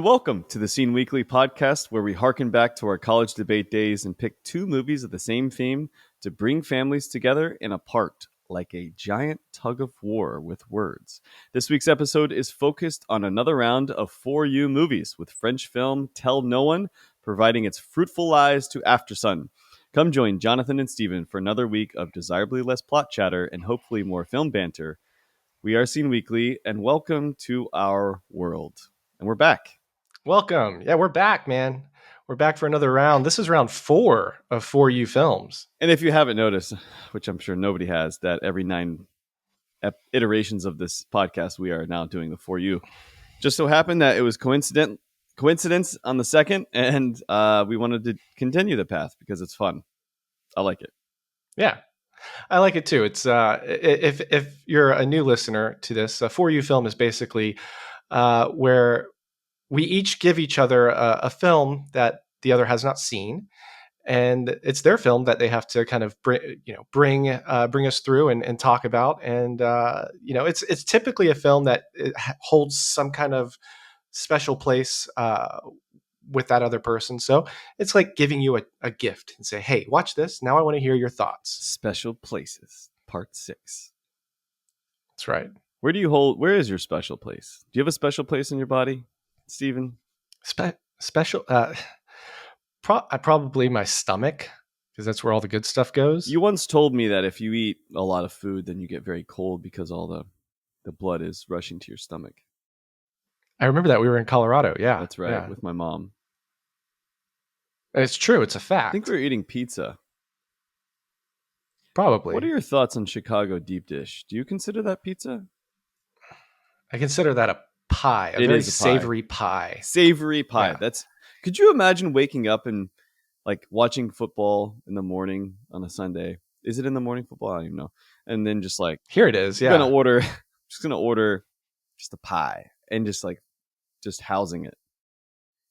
welcome to the Scene Weekly podcast, where we harken back to our college debate days and pick two movies of the same theme to bring families together and apart like a giant tug of war with words. This week's episode is focused on another round of 4U movies, with French film Tell No One providing its fruitful lies to Aftersun. Come join Jonathan and Steven for another week of desirably less plot chatter and hopefully more film banter. We are Scene Weekly, and welcome to our world. And we're back. Welcome. Yeah, we're back, man. We're back for another round. This is round 4 of 4U films. And if you haven't noticed, which I'm sure nobody has, that every 9 iterations of this podcast, we are now doing the 4U. Just so happened that it was coincidence on the second, and we wanted to continue the path because it's fun. I like it. Yeah, I like it too. It's if you're a new listener to this, a 4U film is basically where we each give each other a film that the other has not seen, and it's their film that they have to kind of bring us through and talk about. And it's typically a film that holds some kind of special place with that other person. So it's like giving you a gift and say, hey, watch this. Now I want to hear your thoughts. Special Places, Part 6. That's right. Where is your special place? Do you have a special place in your body, Steven? Special? Probably my stomach, because that's where all the good stuff goes. You once told me that if you eat a lot of food, then you get very cold because all the blood is rushing to your stomach. I remember that. We were in Colorado. Yeah. That's right. Yeah. With my mom. It's true. It's a fact. I think we were eating pizza. Probably. What are your thoughts on Chicago deep dish? Do you consider that pizza? I consider that a pie. A very savory pie. Savory pie. Yeah. Could you imagine waking up and like watching football in the morning on a Sunday? Is it in the morning football? I don't even know. And then just like, here it is. Yeah. I'm just gonna order just a pie and just housing it.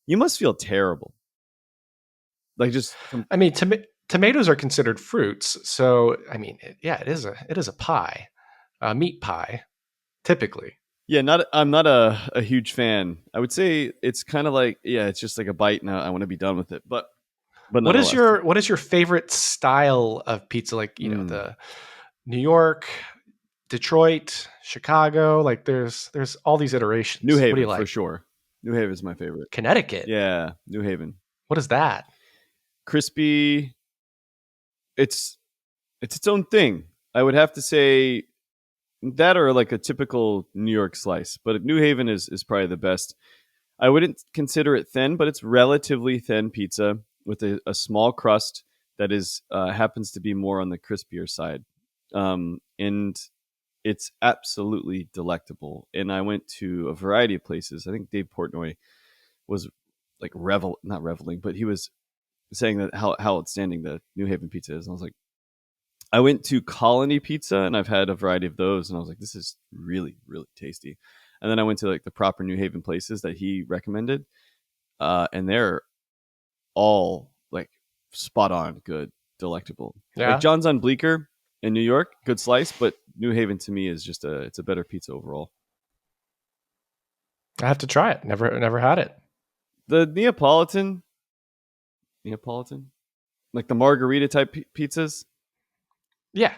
You must feel terrible. Like I mean, tomatoes are considered fruits. So, I mean, it is a pie, a meat pie, typically. Yeah, I'm not a huge fan. I would say it's kind of like, it's just like a bite and I want to be done with it. But what is your favorite style of pizza? Like, the New York, Detroit, Chicago, like there's all these iterations. New Haven, what do you like? For sure. New Haven is my favorite. Connecticut. Yeah, New Haven. What is that? Crispy. It's its own thing. I would have to say that, or like a typical New York slice, but New Haven is probably the best. I wouldn't consider it thin, but it's relatively thin pizza with a small crust that is happens to be more on the crispier side, and it's absolutely delectable. And I went to a variety of places. I think Dave Portnoy was like not reveling, but he was saying that how outstanding the New Haven pizza is. And I was like, I went to Colony Pizza and I've had a variety of those, and I was like, this is really, really tasty. And then I went to like the proper New Haven places that he recommended, and they're all like spot on good, delectable. Yeah. Like John's on Bleecker in New York, good slice, but New Haven to me is just it's a better pizza overall. I have to try it. Never had it. The Neapolitan, like the margarita type pizzas. Yeah.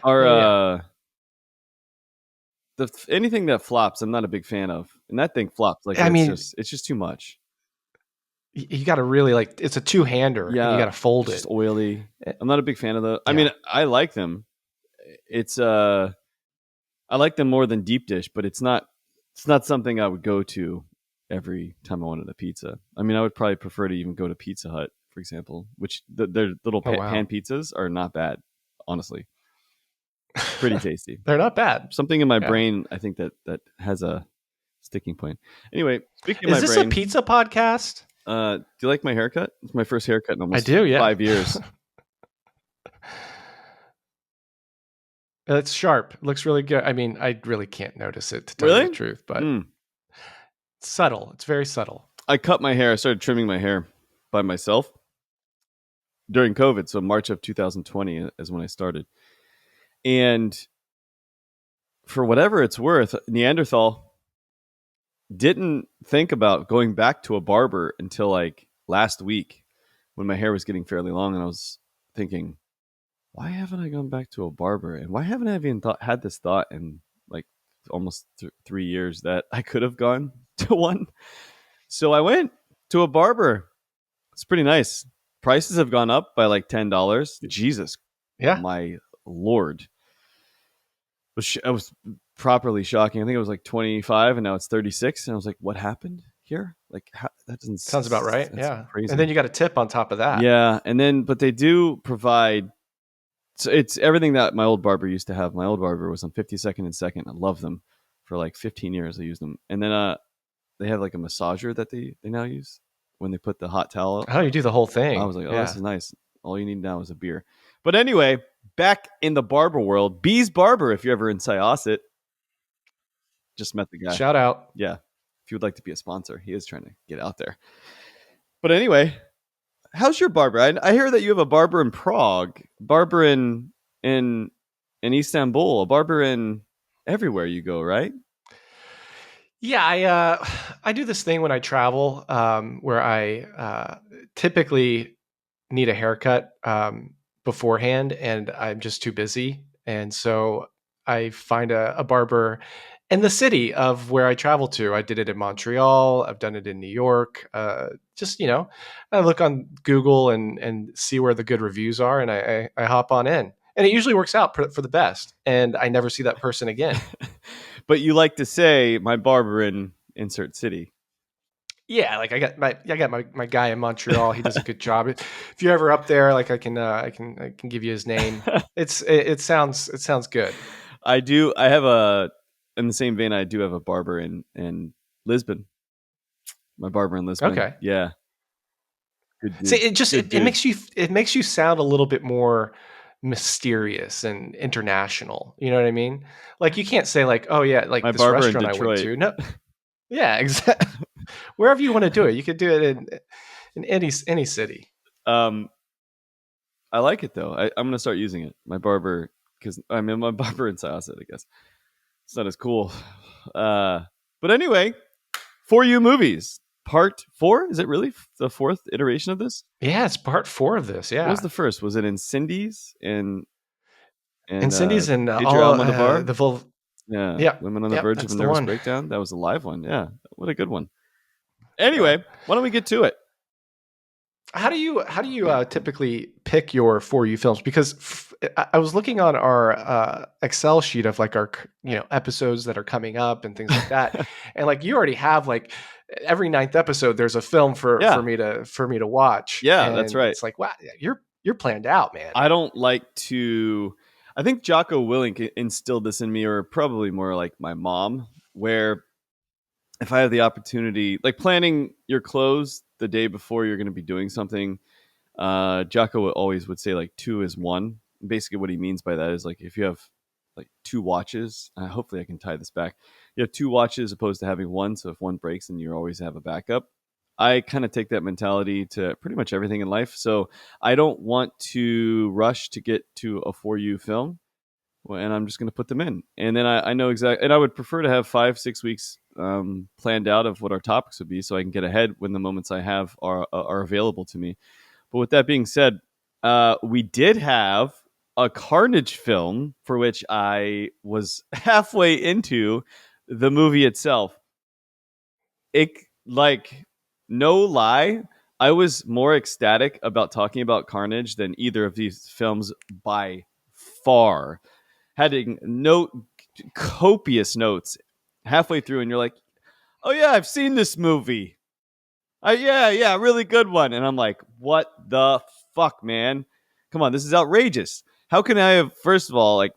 Anything that flops, I'm not a big fan of. And that thing flops. Like, it's just too much. You got to really it's a two-hander. Yeah. You got to fold it. Just oily. I'm not a big fan of those. Yeah. I mean, I like them. I like them more than deep dish, but it's not something I would go to every time I wanted a pizza. I mean, I would probably prefer to even go to Pizza Hut, for example, which their little pan pizzas are not bad, honestly. Pretty tasty. They're not bad. Something in my brain, I think that has a sticking point. Anyway, speaking of my brain, is this a pizza podcast? Do you like my haircut? It's my first haircut in almost 5 years. It's sharp. It looks really good. I mean, I really can't notice it, to tell you the truth, but it's subtle. It's very subtle. I cut my hair. I started trimming my hair by myself during COVID. So March of 2020 is when I started. And for whatever it's worth, Neanderthal, didn't think about going back to a barber until like last week when my hair was getting fairly long, and I was thinking, why haven't I gone back to a barber? And why haven't I even had this thought in like almost 3 years that I could have gone to one? So I went to a barber. It's pretty nice. Prices have gone up by like $10. Jesus, Yeah. my lord! It was properly shocking. I think it was like 25, and now it's 36. And I was like, what happened here? Like that doesn't. Sounds about right. That's Yeah. And then crazy. you got a tip on top of that. Yeah, and then but they do provide. So it's everything that my old barber used to have. My old barber was on 52nd and Second. I love them for like 15 years. I used them, and then they have like a massager that they now use when they put the hot towel up. Oh, you do the whole I thing. was like, oh, this Yeah. is nice. All you need now is a beer. But anyway, back in the barber world, Bee's Barber. If you're ever in Syosset, just met the guy. Shout out. Yeah, if you would like to be a sponsor, he is trying to get out there. But anyway, how's your barber? I hear that you have a barber in Prague, barber in Istanbul, a barber in everywhere you go, right? Yeah, I do this thing when I travel, where I typically need a haircut beforehand, and I'm just too busy, and so I find a barber in the city of where I travel to. I did it in Montreal. I've done it in New York. Just I look on Google and see where the good reviews are, and I hop on in, and it usually works out for the best, and I never see that person again. But you like to say my barber in insert city. Yeah, like I got my guy in Montreal. He does a good job. If you're ever up there, like I can give you his name. It sounds good. I do. I have a in the same vein. I do have a barber in Lisbon. My barber in Lisbon. Okay. Yeah, good See, dude. Good it dude. makes you sound a little bit more mysterious and international. You know what I mean? Like you can't say like, oh yeah, like My this barber in restaurant I went Detroit. to. No, yeah, exactly. Wherever you want to do it, you could do it in any city. Um, I like it though. I'm gonna start using it. My barber, because I mean my barber in Syosset. I guess it's not as cool. Uh, but anyway, for you movies, part four. Is it really the fourth iteration of this? Yeah, it's part four of this. What was Yeah. the first? Was it in Cindy's And and Cindy's and Adriel all Almodovar? the full. Yeah, Yep, Women on the yep, Verge of a that's the Nervous one. Breakdown. That was a live one. Yeah, what a good one. Yeah. Anyway, why don't we get to it? How do you typically pick your for you films? Because I was looking on our Excel sheet of like our episodes that are coming up and things like that, and like you already have like every ninth episode there's a film for Yeah, me to watch, yeah, that's and right. it's like wow, you're planned out, man. I don't like to. I think Jocko Willink instilled this in me, or probably more like my mom, where if I have the opportunity, like planning your clothes the day before you're going to be doing something, Jocko always would say like two is one. Basically, what he means by that is like if you have like two watches, hopefully I can tie this back. You have two watches opposed to having one, so if one breaks, then you always have a backup. I kind of take that mentality to pretty much everything in life. So I don't want to rush to get to a for you film, and I'm just going to put them in. And then I know exactly, and I would prefer to have 5-6 weeks planned out of what our topics would be, so I can get ahead when the moments I have are available to me. But with that being said, we did have a Carnage film for which I was halfway into the movie itself. It like no lie, I was more ecstatic about talking about Carnage than either of these films by far. Having note copious notes halfway through, and you're like, "Oh yeah, I've seen this movie. Yeah, really good one." And I'm like, "What the fuck, man? Come on, this is outrageous. How can I have?" First of all, like,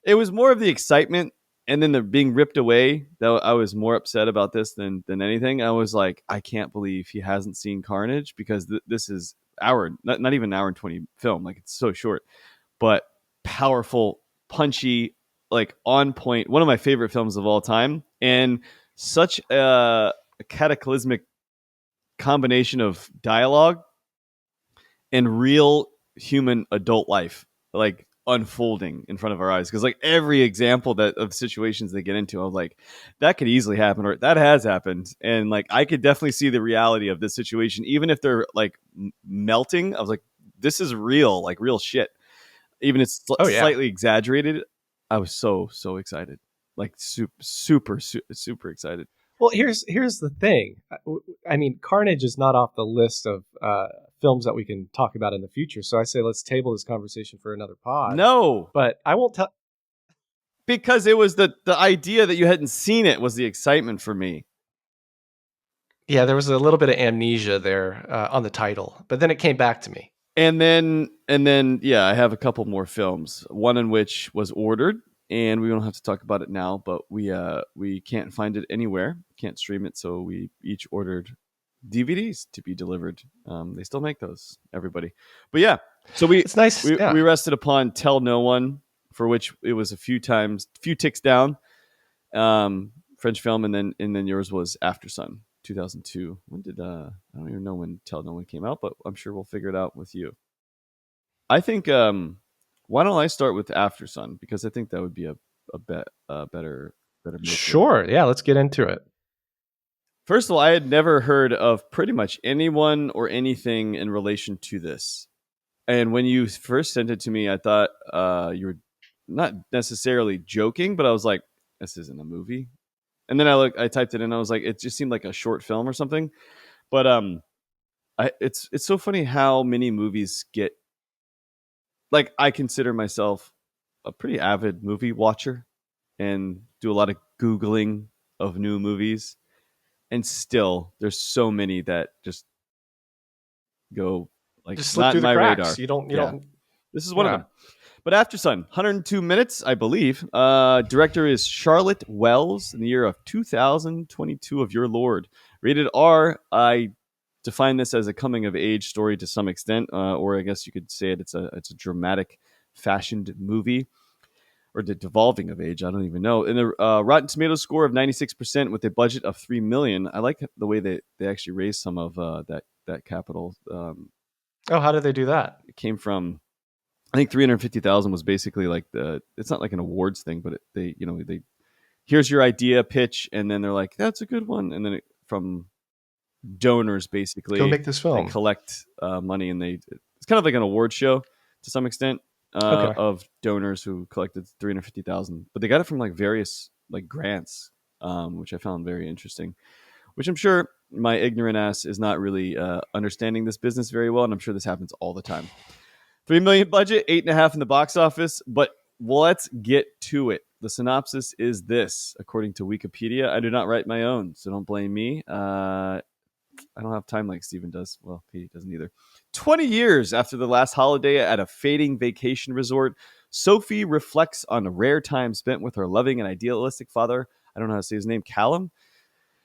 it was more of the excitement, and then the being ripped away that I was more upset about this than anything. I was like, I can't believe he hasn't seen Carnage because this is not even an hour and 20 film. Like it's so short, but powerful, punchy, like on point. One of my favorite films of all time, and such a cataclysmic combination of dialogue and real human adult life. Like unfolding in front of our eyes, because like every example that of situations they get into, I was like, that could easily happen, or that has happened, and like I could definitely see the reality of this situation, even if they're like melting. I was like, this is real, like real shit, even if it's Oh yeah. slightly exaggerated. I was so excited, like super excited. Well, here's the thing. I mean, Carnage is not off the list of films that we can talk about in the future. So I say let's table this conversation for another pod. No, But I won't tell. because it was the idea that you hadn't seen it was the excitement for me. Yeah, there was a little bit of amnesia there on the title, but then it came back to me. And then yeah, I have a couple more films. One in which was ordered, and we don't have to talk about it now, but we can't find it anywhere, can't stream it, so we each ordered DVDs to be delivered. They still make those, everybody. But yeah, so we It's nice. we, Yeah. we rested upon Tell No One, for which it was a few ticks down. French film, and then yours was Aftersun, 2002. When did I don't even know when Tell No One came out, but I'm sure we'll figure it out with you. I think why don't I start with Aftersun, because I think that would be a better move for it. Sure. Yeah, let's get into it. First of all, I had never heard of pretty much anyone or anything in relation to this. And when you first sent it to me, I thought you were not necessarily joking, but I was like, this isn't a movie. And then I typed it in. I was like, it just seemed like a short film or something. But it's so funny how many movies get, like, I consider myself a pretty avid movie watcher and do a lot of googling of new movies, and still there's so many that just go like Just slip not through in the my cracks. radar. You don't. You Yeah, don't. this is one of Yeah. them. But Aftersun, 102 minutes, I believe. Director is Charlotte Wells in the year of 2022 of your Lord. Rated R. I define this as a coming of age story to some extent, or I guess you could say it's a dramatic, fashioned movie, or the devolving of age. I don't even know. And the Rotten Tomatoes score of 96% with a budget of $3 million. I like the way they actually raised some of that capital. Oh, how did they do that? It came from, I think 350,000 was basically like it's not like an awards thing, but they here's your idea pitch, and then they're like, that's a good one, and then from donors Go basically make this they film. collect money, and it's kind of like an award show to some extent, Okay. of donors who collected 350,000, but they got it from like various like grants, which I found very interesting. Which I'm sure my ignorant ass is not really understanding this business very well, and I'm sure this happens all the time. $3 million budget, 8.5 in the box office. But let's get to it. The synopsis is this, according to Wikipedia. I do not write my own, so don't blame me. I don't have time like Steven does. Well, he doesn't either. 20 years after the last holiday at a fading vacation resort, Sophie reflects on a rare time spent with her loving and idealistic father. I don't know how to say his name, Callum.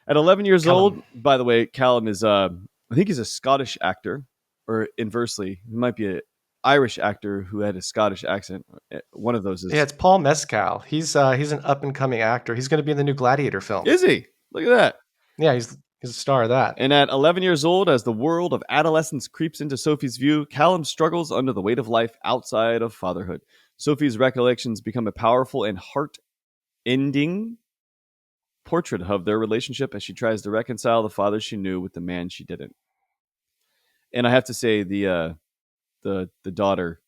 At 11 years Callum. old, by the way, Callum is, I think he's a Scottish actor, or inversely, he might be an Irish actor who had a Scottish accent. One of those Yeah, is. it's Paul Mescal. He's an up and coming actor. He's going to be in the new Gladiator film. Is he? Look at that. Yeah, he's a star of that. And at 11 years old, as the world of adolescence creeps into Sophie's view, Callum struggles under the weight of life outside of fatherhood. Sophie's recollections become a powerful and heart-ending portrait of their relationship as she tries to reconcile the father she knew with the man she didn't. And I have to say, the daughter,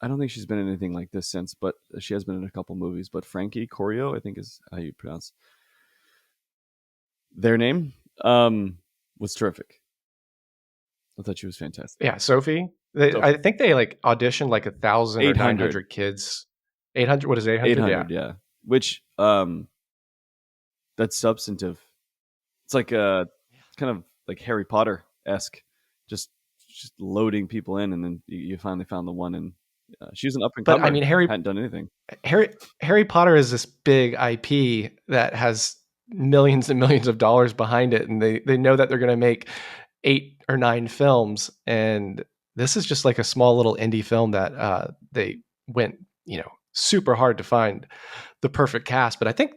I don't think she's been in anything like this since, but she has been in a couple movies. But Frankie Corio, I think is how you pronounce their name, was terrific. I thought she was fantastic. Yeah, Sophie. Sophie. I think they like auditioned like 1,000 or 800. 900 kids. 800. What is 800? 800, yeah. Which that's substantive. It's like kind of like Harry Potter esque, just loading people in, and then you finally found the one, and she's an up and But I comer. mean, Hadn't done anything. Harry Potter is this big IP that has millions and millions of dollars behind it, and they know that they're going to make 8 or 9 films, and this is just like a small little indie film that they went super hard to find the perfect cast. But I think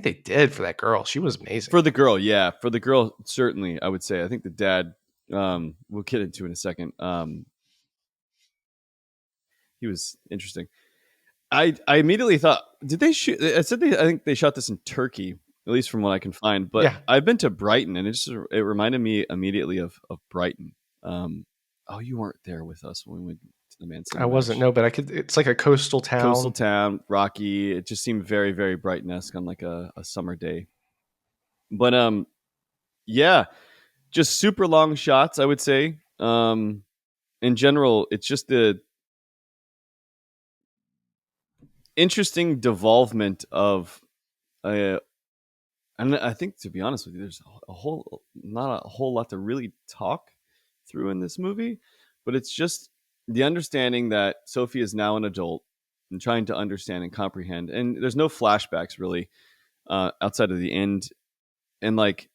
they did for that girl. She was amazing. For the girl, yeah. For the girl, certainly, I would say. I think the dad, we'll get into in a second. he was interesting. I immediately thought, did they shoot? I said I think they shot this in Turkey, at least from what I can find. But Yeah, I've been to Brighton, and it reminded me immediately of Brighton. Oh, you weren't there with us when we went to the Man City I wasn't. match. No, but I could. It's like a coastal Coastal town. town, rocky. It just seemed very, very Brighton esque on like a summer day. But yeah, just super long shots. I would say. In general, it's just the interesting devolvement of a. And I think, to be honest with you, there's a whole not a whole lot to really talk through in this movie, but it's just the understanding that Sophie is now an adult and trying to understand and comprehend. And there's no flashbacks really outside of the end, and like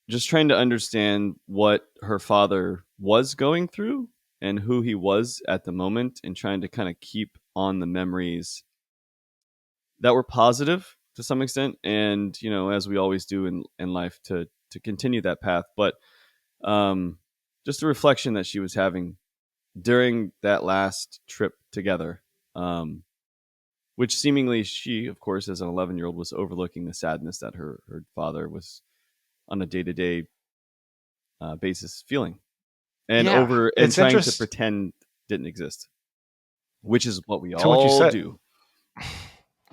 just trying to understand what her father was going through and who he was at the moment, and trying to kind of keep on the memories that were positive to some extent, and as we always do in life, to continue that path. But um just a reflection that she was having during that last trip together, um which seemingly she, of course, as an 11-year-old, was overlooking the sadness that her father was on a day-to-day basis feeling, and Yeah, over and it's trying to interest pretend didn't exist, which is what we to what you all said. do.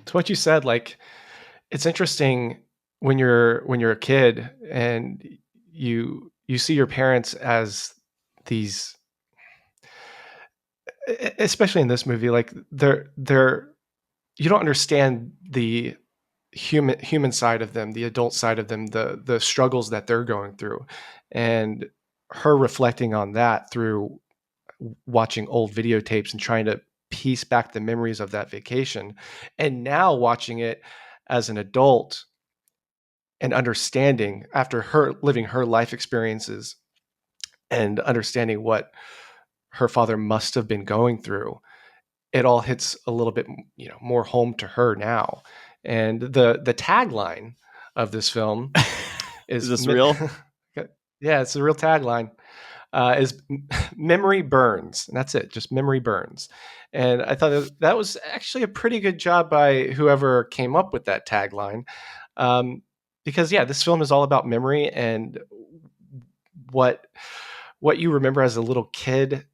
To what you said, like it's interesting when you're a kid and you see your parents as these, especially in this movie, like they're you don't understand the human side of them, the adult side of them, the struggles that they're going through, and her reflecting on that through watching old videotapes and trying to piece back the memories of that vacation, and now watching it as an adult and understanding after her living her life experiences and understanding what her father must have been going through, it all hits a little bit, more home to her now. And the tagline of this film Is is this real? yeah, it's a real tagline, is memory burns, and that's it, just memory burns. And I thought that was actually a pretty good job by whoever came up with that tagline, um, because yeah, this film is all about memory and what what you remember as a little kid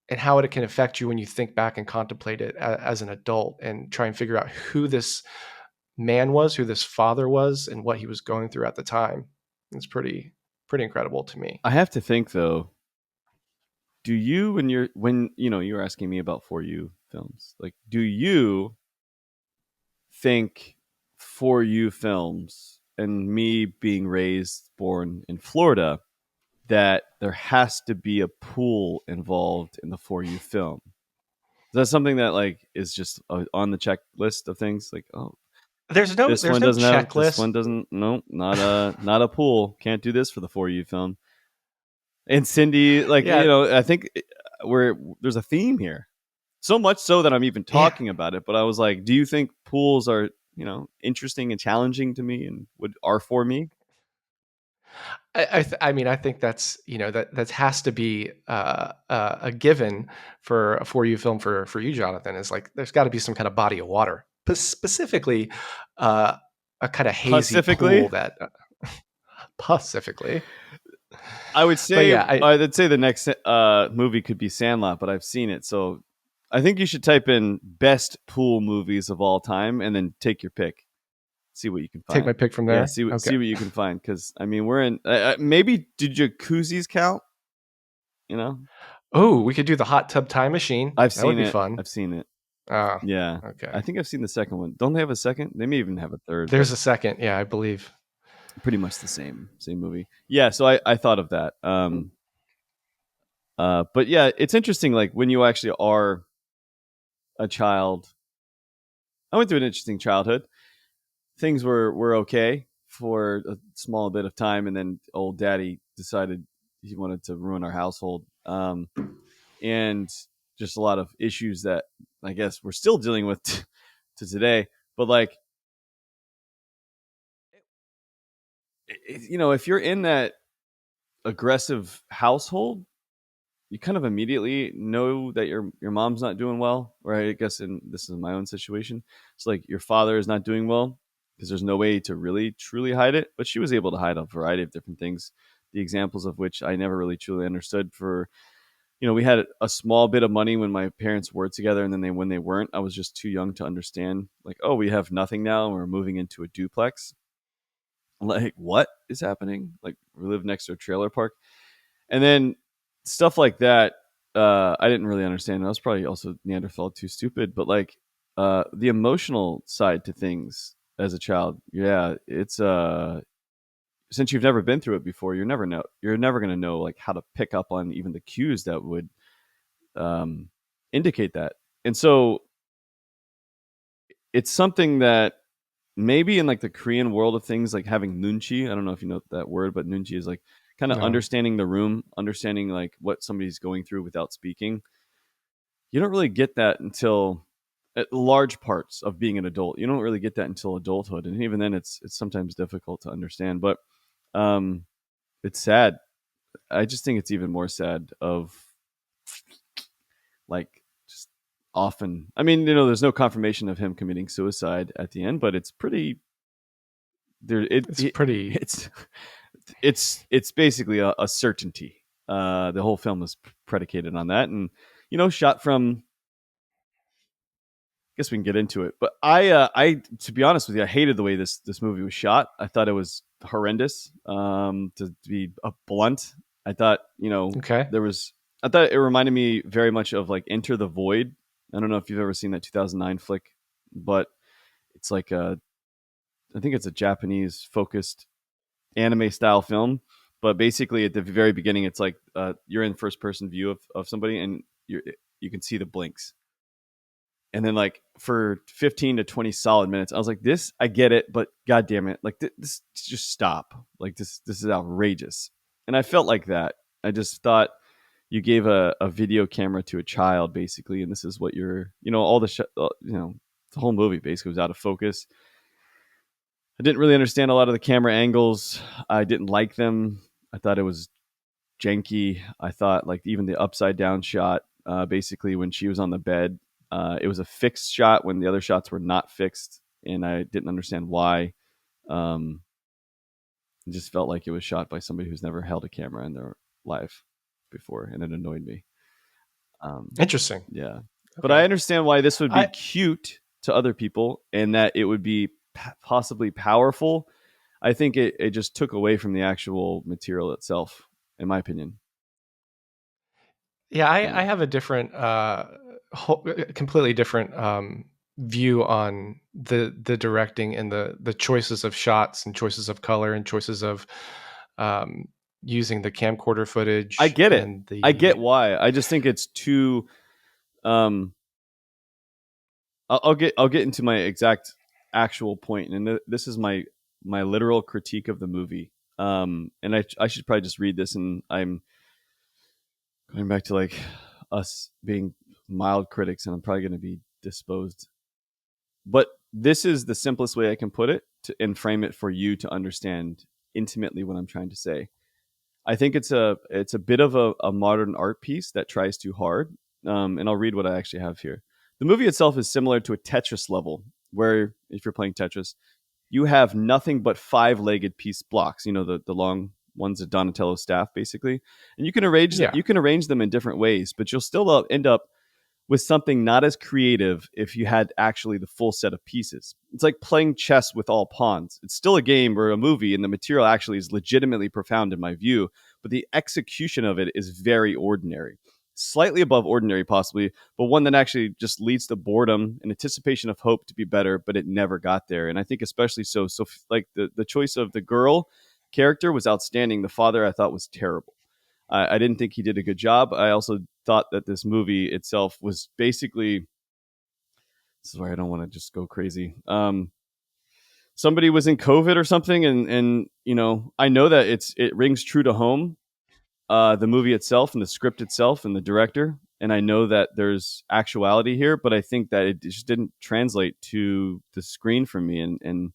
and how it can affect you when you think back and contemplate it as an adult and try and figure out who this man was, who this father was, and what he was going through at the time. It's pretty incredible to me. I have to think though. Do you, when you were asking me about For You films, like, do you think For You films, and me being raised born in Florida, that there has to be a pool involved in the For You film? Is that something that like is just on the checklist of things, like, oh, this There's one no doesn't have, this checklist. one doesn't, no, not a pool, can't do this for the For You film. And Cindy, like, Yeah, I think we're there's a theme here. So much so that I'm even yeah. talking about it. But I was like, do you think pools are, interesting and challenging to me, and are for me? I mean, I think that's that has to be a given for a for you film for you, Jonathan. Is like there's got to be some kind of body of water, specifically uh, a kind of hazy Pacifically, pool that specifically. I would But say yeah, I I'd say the next movie could be Sandlot, but I've seen it, so I think you should type in best pool movies of all time and then take your pick. See what you can take my find. pick from Yeah, there. see what Okay. see what you can find, because I mean we're in. Maybe do jacuzzis count? You know, Oh, we could do the hot tub time machine. I've That would seen be it. fun. I've seen it. Oh, Yeah, I okay. think I've seen the second one. Don't they have a second? They may even have a third, but There's a second. Yeah, I believe. pretty much the same movie. Yeah, so I thought of that. But yeah, it's interesting. Like when you actually are a child, I went through an interesting childhood. Things were okay for a small bit of time, and then old daddy decided he wanted to ruin our household. And just a lot of issues that I guess we're still dealing with to today. But like, if you're in that aggressive household, you kind of immediately know that your mom's not doing well, or I guess in this is my own situation. It's like your father is not doing well because there's no way to really truly hide it, but she was able to hide a variety of different things, the examples of which I never really truly understood. For we had a small bit of money when my parents were together, and then when they weren't, I was just too young to understand. Like, oh, we have nothing now, and we're moving into a duplex. Like, what is happening? Like, we live next to a trailer park, and then stuff like that. I didn't really understand. I was probably also Neanderthal, too stupid, but like the emotional side to things as a child, yeah, it's since you've never been through it before, you're never going to know like how to pick up on even the cues that would um, indicate that. And so it's something that maybe in like the Korean world of things, like having nunchi. I don't know if you know that word, but nunchi is like kind of No. understanding the room, understanding like what somebody's going through without speaking. You don't really get that until at large parts of being an adult. You don't really get that until adulthood, and even then, it's sometimes difficult to understand. But um, it's sad. I just think it's even more sad of like just often. I mean, there's no confirmation of him committing suicide at the end, but it's pretty there. It's pretty. It's basically a certainty. The whole film is predicated on that, and shot from. I guess we can get into it, but I, to be honest with you, I hated the way this movie was shot. I thought it was horrendous. To be blunt, I thought Okay. there was. I thought it reminded me very much of like Enter the Void. I don't know if you've ever seen that 2009 flick, but it's like I think it's a Japanese focused anime style film. But basically, at the very beginning, it's like you're in first person view of somebody, and you can see the blinks. And then like for 15 to 20 solid minutes, I was like, "This, I get it, but god damn it, like this, just stop! Like this is outrageous." And I felt like that. I just thought you gave a video camera to a child, basically, and this is what all the whole movie basically was out of focus. I didn't really understand a lot of the camera angles. I didn't like them. I thought it was janky. I thought like even the upside down shot, basically when she was on the bed, it was a fixed shot when the other shots were not fixed, and I didn't understand why. Um, it just felt like it was shot by somebody who's never held a camera in their life before, and it annoyed me. Um, Interesting. yeah, but I Okay. understand why this would be I cute to other people, and that it would be possibly powerful. I think it just took away from the actual material itself, in my opinion. Yeah, Yeah. I have a different, completely different view on the directing and the choices of shots and choices of color and choices of um, using the camcorder I footage get it. and I get the. why. I just think it's too. Um, I'll get into my exact actual point, and this is my literal critique of the movie. And I should probably just read this, and I'm going back to like us being mild critics, and I'm probably going to be disposed. But this is the simplest way I can put it and frame it for you to understand intimately what I'm trying to say. I think it's a bit of a modern art piece that tries too hard. And I'll read what I actually have here. The movie itself is similar to a Tetris level, where if you're playing Tetris, you have nothing but five-legged piece blocks. The long ones of Donatello's staff, basically, and Yeah. you can arrange them in different ways, but you'll still end up with something not as creative if you had actually the full set of pieces. It's like playing chess with all pawns. It's still a game or a movie, and the material actually is legitimately profound in my view, but the execution of it is very ordinary. Slightly above ordinary, possibly, but one that actually just leads to boredom and anticipation of hope to be better, but it never got there. And I think especially so. So, like the choice of the girl character was outstanding. The father I thought was terrible. I didn't think he did a good job. I also thought that this movie itself was basically. This is where I don't want to just go crazy. Somebody was in COVID or something, and I know that it rings true to home. The movie itself and the script itself and the director, and I know that there's actuality here, but I think that it just didn't translate to the screen for me, and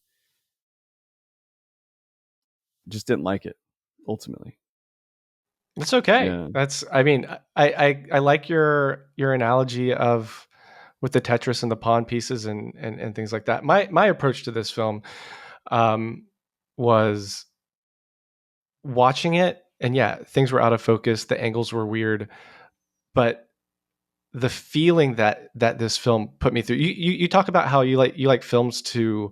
just didn't like it ultimately. It's okay. Yeah. That's I mean, I like your analogy of with the Tetris and the pawn pieces and things like that. My approach to this film um, was watching it, and yeah, things were out of focus, the angles were weird, but the feeling that this film put me through. You talk about how you like films to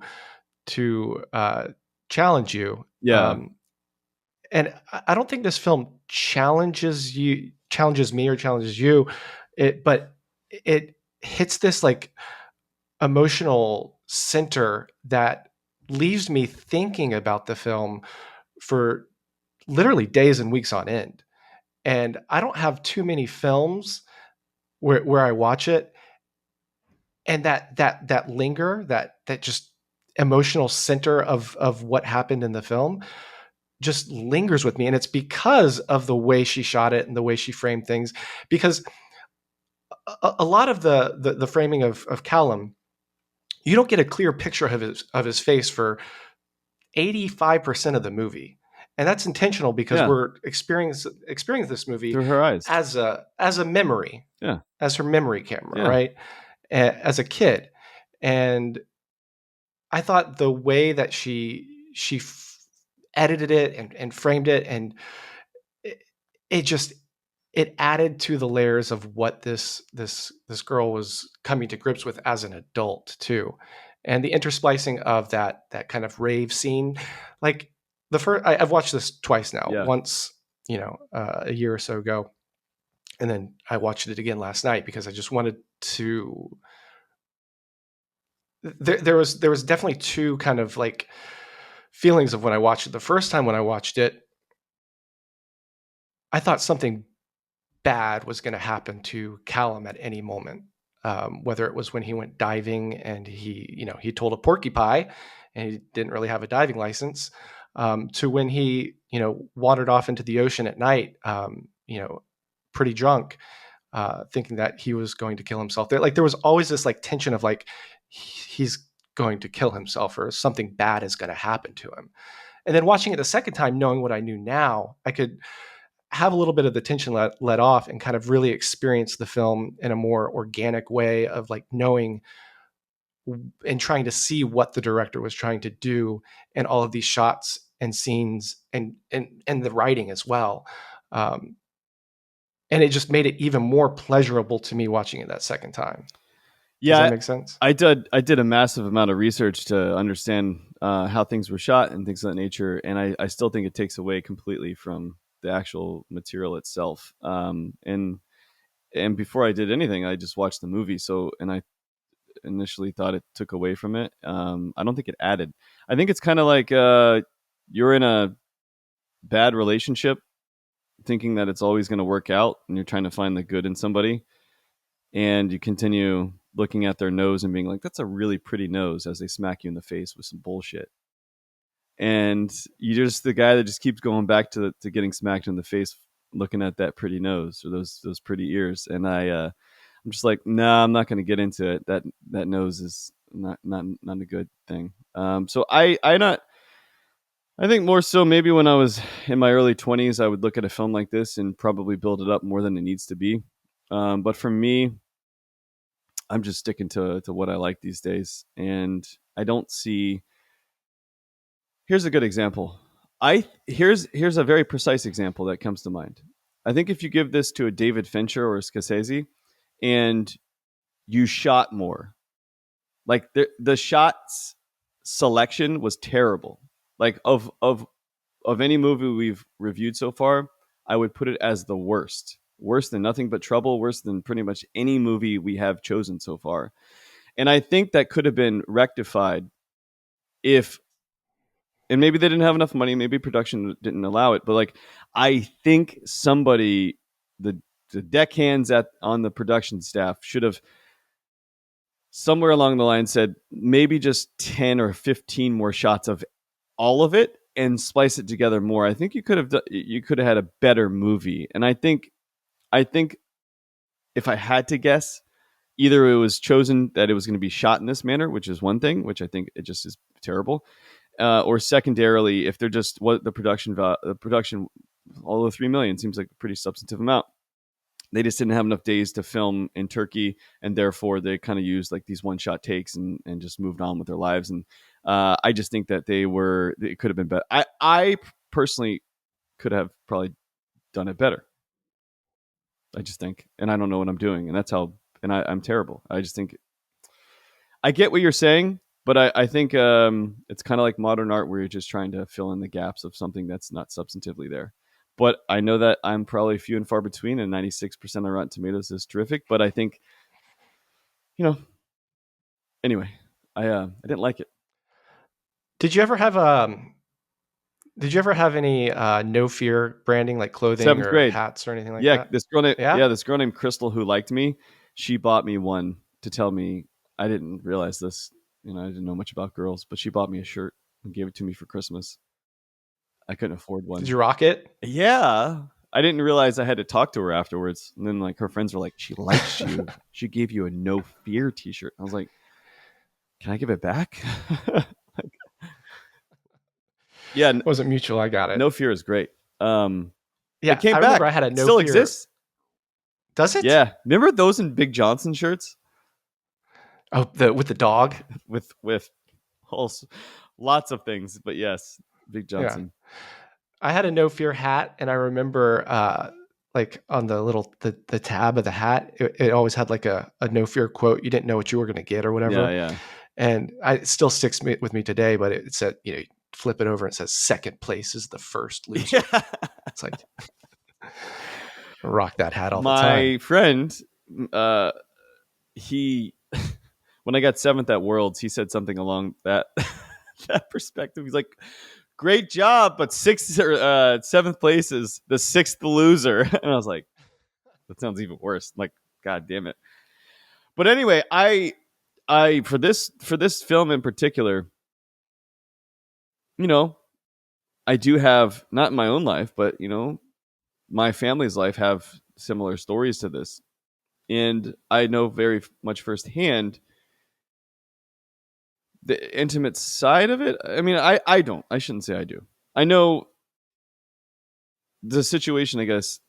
challenge you. Yeah. And I don't think this film challenges me or challenges you. But it hits this like emotional center that leaves me thinking about the film for literally days and weeks on end. And I don't have too many films where I watch it and that linger, that just emotional center of what happened in the film just lingers with me. And it's because of the way she shot it and the way she framed things. Because a lot of the framing of Callum, you don't get a clear picture of his face for 85% of the movie. And that's intentional because Yeah. we're experiencing this movie Through her eyes. as a memory, Yeah. as her memory camera, Yeah. right? As a kid. And I thought the way that she edited it and framed it, and it, it just it added to the layers of what this girl was coming to grips with as an adult too. And the intersplicing of that kind of rave scene, like I've watched this twice now. Yeah. Once, a year or so ago, and then I watched it again last night because I just wanted to. There was definitely two kind of like feelings of when I watched it. The first time when I watched it, I thought something bad was going to happen to Callum at any moment. Whether it was when he went diving and he told a porcupine and he didn't really have a diving license, to when he, wandered off into the ocean at night, pretty drunk, thinking that he was going to kill himself. There was always this like tension of like, he's going to kill himself or something bad is going to happen to him. And then watching it the second time, knowing what I knew now, I could have a little bit of the tension let off and kind of really experience the film in a more organic way of like knowing and trying to see what the director was trying to do in all of these shots and scenes and the writing as well. Um, and it just made it even more pleasurable to me watching it that second time. Does that Yeah. make sense? I did a massive amount of research to understand how things were shot and things of that nature, and I still think it takes away completely from the actual material itself. And before I did anything, I just watched the movie. So, and I initially thought it took away from it. I don't think it added. I think it's kind of like you're in a bad relationship, thinking that it's always going to work out, and you're trying to find the good in somebody, and you continue looking at their nose and being like, "That's a really pretty nose," as they smack you in the face with some bullshit. And you're just the guy that just keeps going back to getting smacked in the face, looking at that pretty nose or those pretty ears. And I'm just like, no, nah, I'm not going to get into it. That nose is not a good thing. So I think more so maybe when I was in my early 20s, I would look at a film like this and probably build it up more than it needs to be. But for me, I'm just sticking to what I like these days, and I don't see. Here's a good example. Here's a very precise example that comes to mind. I think if you give this to a David Fincher or a Scorsese, and you shot more, like the shots selection was terrible. Like of any movie we've reviewed so far, I would put it as the worst. Worse than Nothing But Trouble, worse than pretty much any movie we have chosen so far. And I think that could have been rectified if, and maybe they didn't have enough money, maybe production didn't allow it, but like I think somebody, the deckhands on the production staff should have somewhere along the line said maybe just 10 or 15 more shots of all of it and splice it together more. I think you could have had a better movie. And I think if I had to guess, either it was chosen that it was going to be shot in this manner, which is one thing, which I think it just is terrible, or secondarily, if they're just what the production although 3 million seems like a pretty substantive amount. They just didn't have enough days to film in Turkey, and therefore they kind of used like these one shot takes and just moved on with their lives. And I just think that it could have been better. I personally could have probably done it better. I just think, and I don't know what I'm doing, and that's how. And I'm terrible. I just think I get what you're saying, but I think it's kind of like modern art where you're just trying to fill in the gaps of something that's not substantively there. But I know that I'm probably few and far between, and 96% of Rotten Tomatoes is terrific. But I think, you know, anyway, I didn't like it. Did you ever have any no fear branding, like clothing Seventh or grade, hats or anything like yeah, that? Yeah. this girl named Crystal who liked me, she bought me one to tell me I didn't realize this. I didn't know much about girls, but she bought me a shirt and gave it to me for Christmas. I couldn't afford Did one. you rock it? Yeah. I didn't realize I had to talk to her afterwards. And then like her friends were like, she likes you. She gave you a no fear t-shirt. I was like, can I give it back? Like, yeah, Wasn't mutual. I got it. no fear is great. It Yeah, came I remember back. I had a It no still fear. exists. Does it? Yeah. Remember those in Big Johnson shirts Oh, with the dog. with all, lots of things, but yes, Big Yeah, Johnson. I had a no fear hat, and I remember like on the little the tab of the hat, it always had like a no fear quote. You didn't know what you were going to get or Yeah, whatever, yeah. and it still sticks with me today. But it said, flip it over and it says second place is the first loser. Yeah. It's like rock that hat all the time. My friend, uh, he when I got seventh at Worlds, he said something along that that perspective. He's like, "Great job, but seventh place is the sixth loser." And I was like, "That sounds even worse." I'm like, God damn it. But anyway, I for this film in particular, you know, I do have not in my own life, but my family's life have similar stories to this, and I know very much firsthand the intimate side of it. I mean, I don't. I shouldn't say I do. I know the situation, I guess,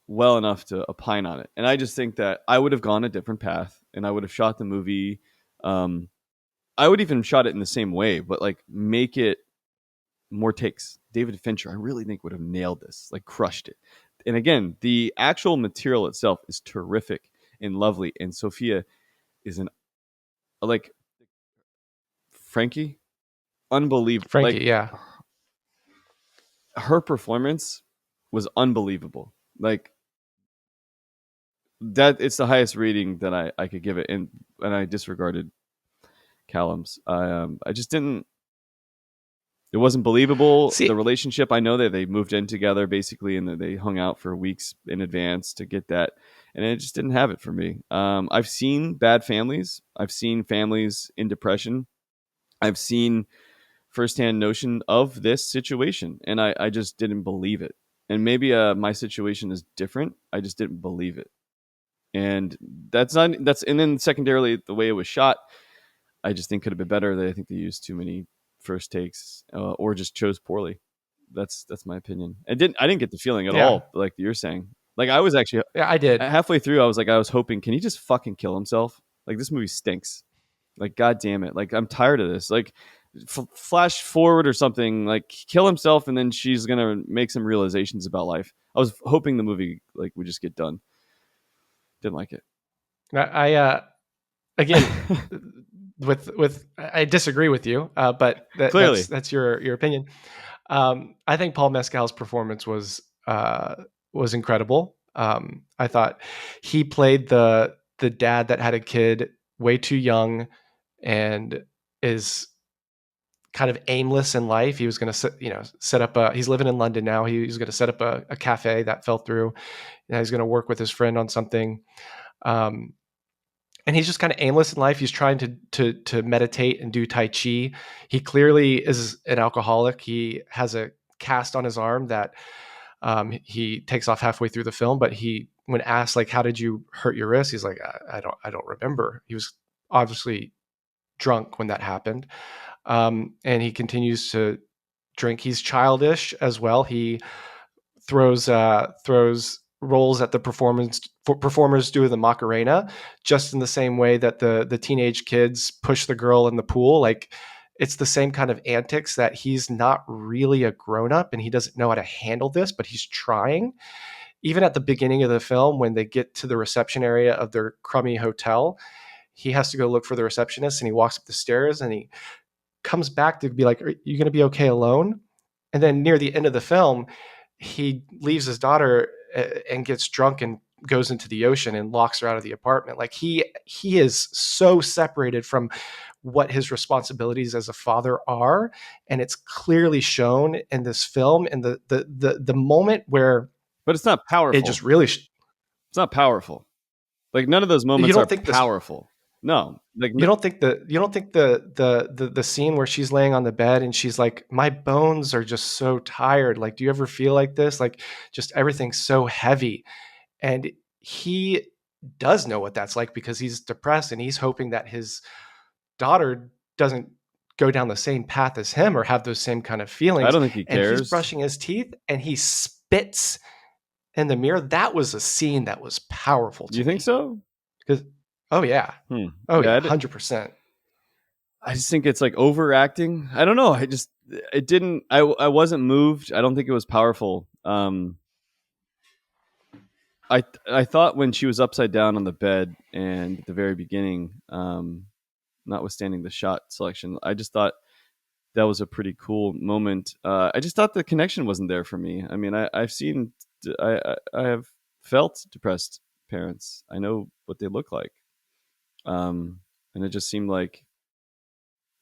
well enough to opine on it, and I just think that I would have gone a different path, and I would have shot the movie. Um, I would even shot it in the same way, but like make it more takes. David Fincher, I really think would have nailed this, like crushed it. And again, the actual material itself is terrific and lovely, and Sophia is an like Frankie, unbelievable. Frankie, Like yeah. her performance was unbelievable. Like that, it's the highest rating that I could give it, and I disregarded Callum's. I just didn't. It wasn't believable. The See, relationship. I know that they moved in together basically, and that they hung out for weeks in advance to get that, and it just didn't have it for me. I've seen bad families. I've seen families in depression. I've seen firsthand notion of this situation, and I just didn't believe it. And maybe my situation is different. I just didn't believe it, and and then secondarily the way it was shot, I just think could have been better. I think they used too many first takes, or just chose poorly. That's my opinion. I didn't get the feeling at yeah, all like you're saying. Like I was actually yeah, I did. halfway through, I was hoping, can he just fucking kill himself? Like this movie stinks. Like god damn it. Like I'm tired of this. Like flash forward or something, like kill himself, and then she's gonna make some realizations about life. I was hoping the movie like would just get done. Didn't like it. I again, with I disagree with you, but Clearly. that's your opinion. I think Paul Mescal's performance was incredible. I thought he played the dad that had a kid way too young and is kind of aimless in life. He was going to set up a. He's living in London now. He's going to set up a cafe that fell through. And he's going to work with his friend on something. Um, and he's just kind of aimless in life. He's trying to meditate and do tai chi. He clearly is an alcoholic. He has a cast on his arm that he takes off halfway through the film. But when asked like, "How did you hurt your wrist?" He's like, I don't remember." He was obviously drunk when that happened, and he continues to drink. He's childish as well. He throws rolls at the performers do the Macarena, just in the same way that the teenage kids push the girl in the pool. Like, it's the same kind of antics, that he's not really a grown up and he doesn't know how to handle this, but he's trying. Even at the beginning of the film, when they get to the reception area of their crummy hotel, he has to go look for the receptionist, and he walks up the stairs and he comes back to be like, "Are you going to be okay alone?" And then near the end of the film, he leaves his daughter and gets drunk and goes into the ocean and locks her out of the apartment. Like, he is so separated from what his responsibilities as a father are, and it's clearly shown in this film. And the moment where But it's not it powerful. just really It's not powerful. Like, none of those you moments are don't think this powerful. No, like you don't think the scene where she's laying on the bed and she's like, my bones are just so tired, like, do you ever feel like this? Like, just everything's so heavy. And he does know what that's like, because he's depressed and he's hoping that his daughter doesn't go down the same path as him or have those same kind of I feelings. don't think he And he's cares. brushing his teeth and he spits in the mirror. That was a scene that was powerful to You think me. so? Because oh yeah, Hmm. oh Yeah, yeah, 100%. I just think it's like overacting. I don't know. It didn't. I wasn't moved. I don't think it was powerful. I thought when she was upside down on the bed and at the very beginning, notwithstanding the shot selection, I just thought that was a pretty cool moment. I just thought the connection wasn't there for me. I mean, I've seen, I have felt depressed parents. I know what they look like, and it just seemed like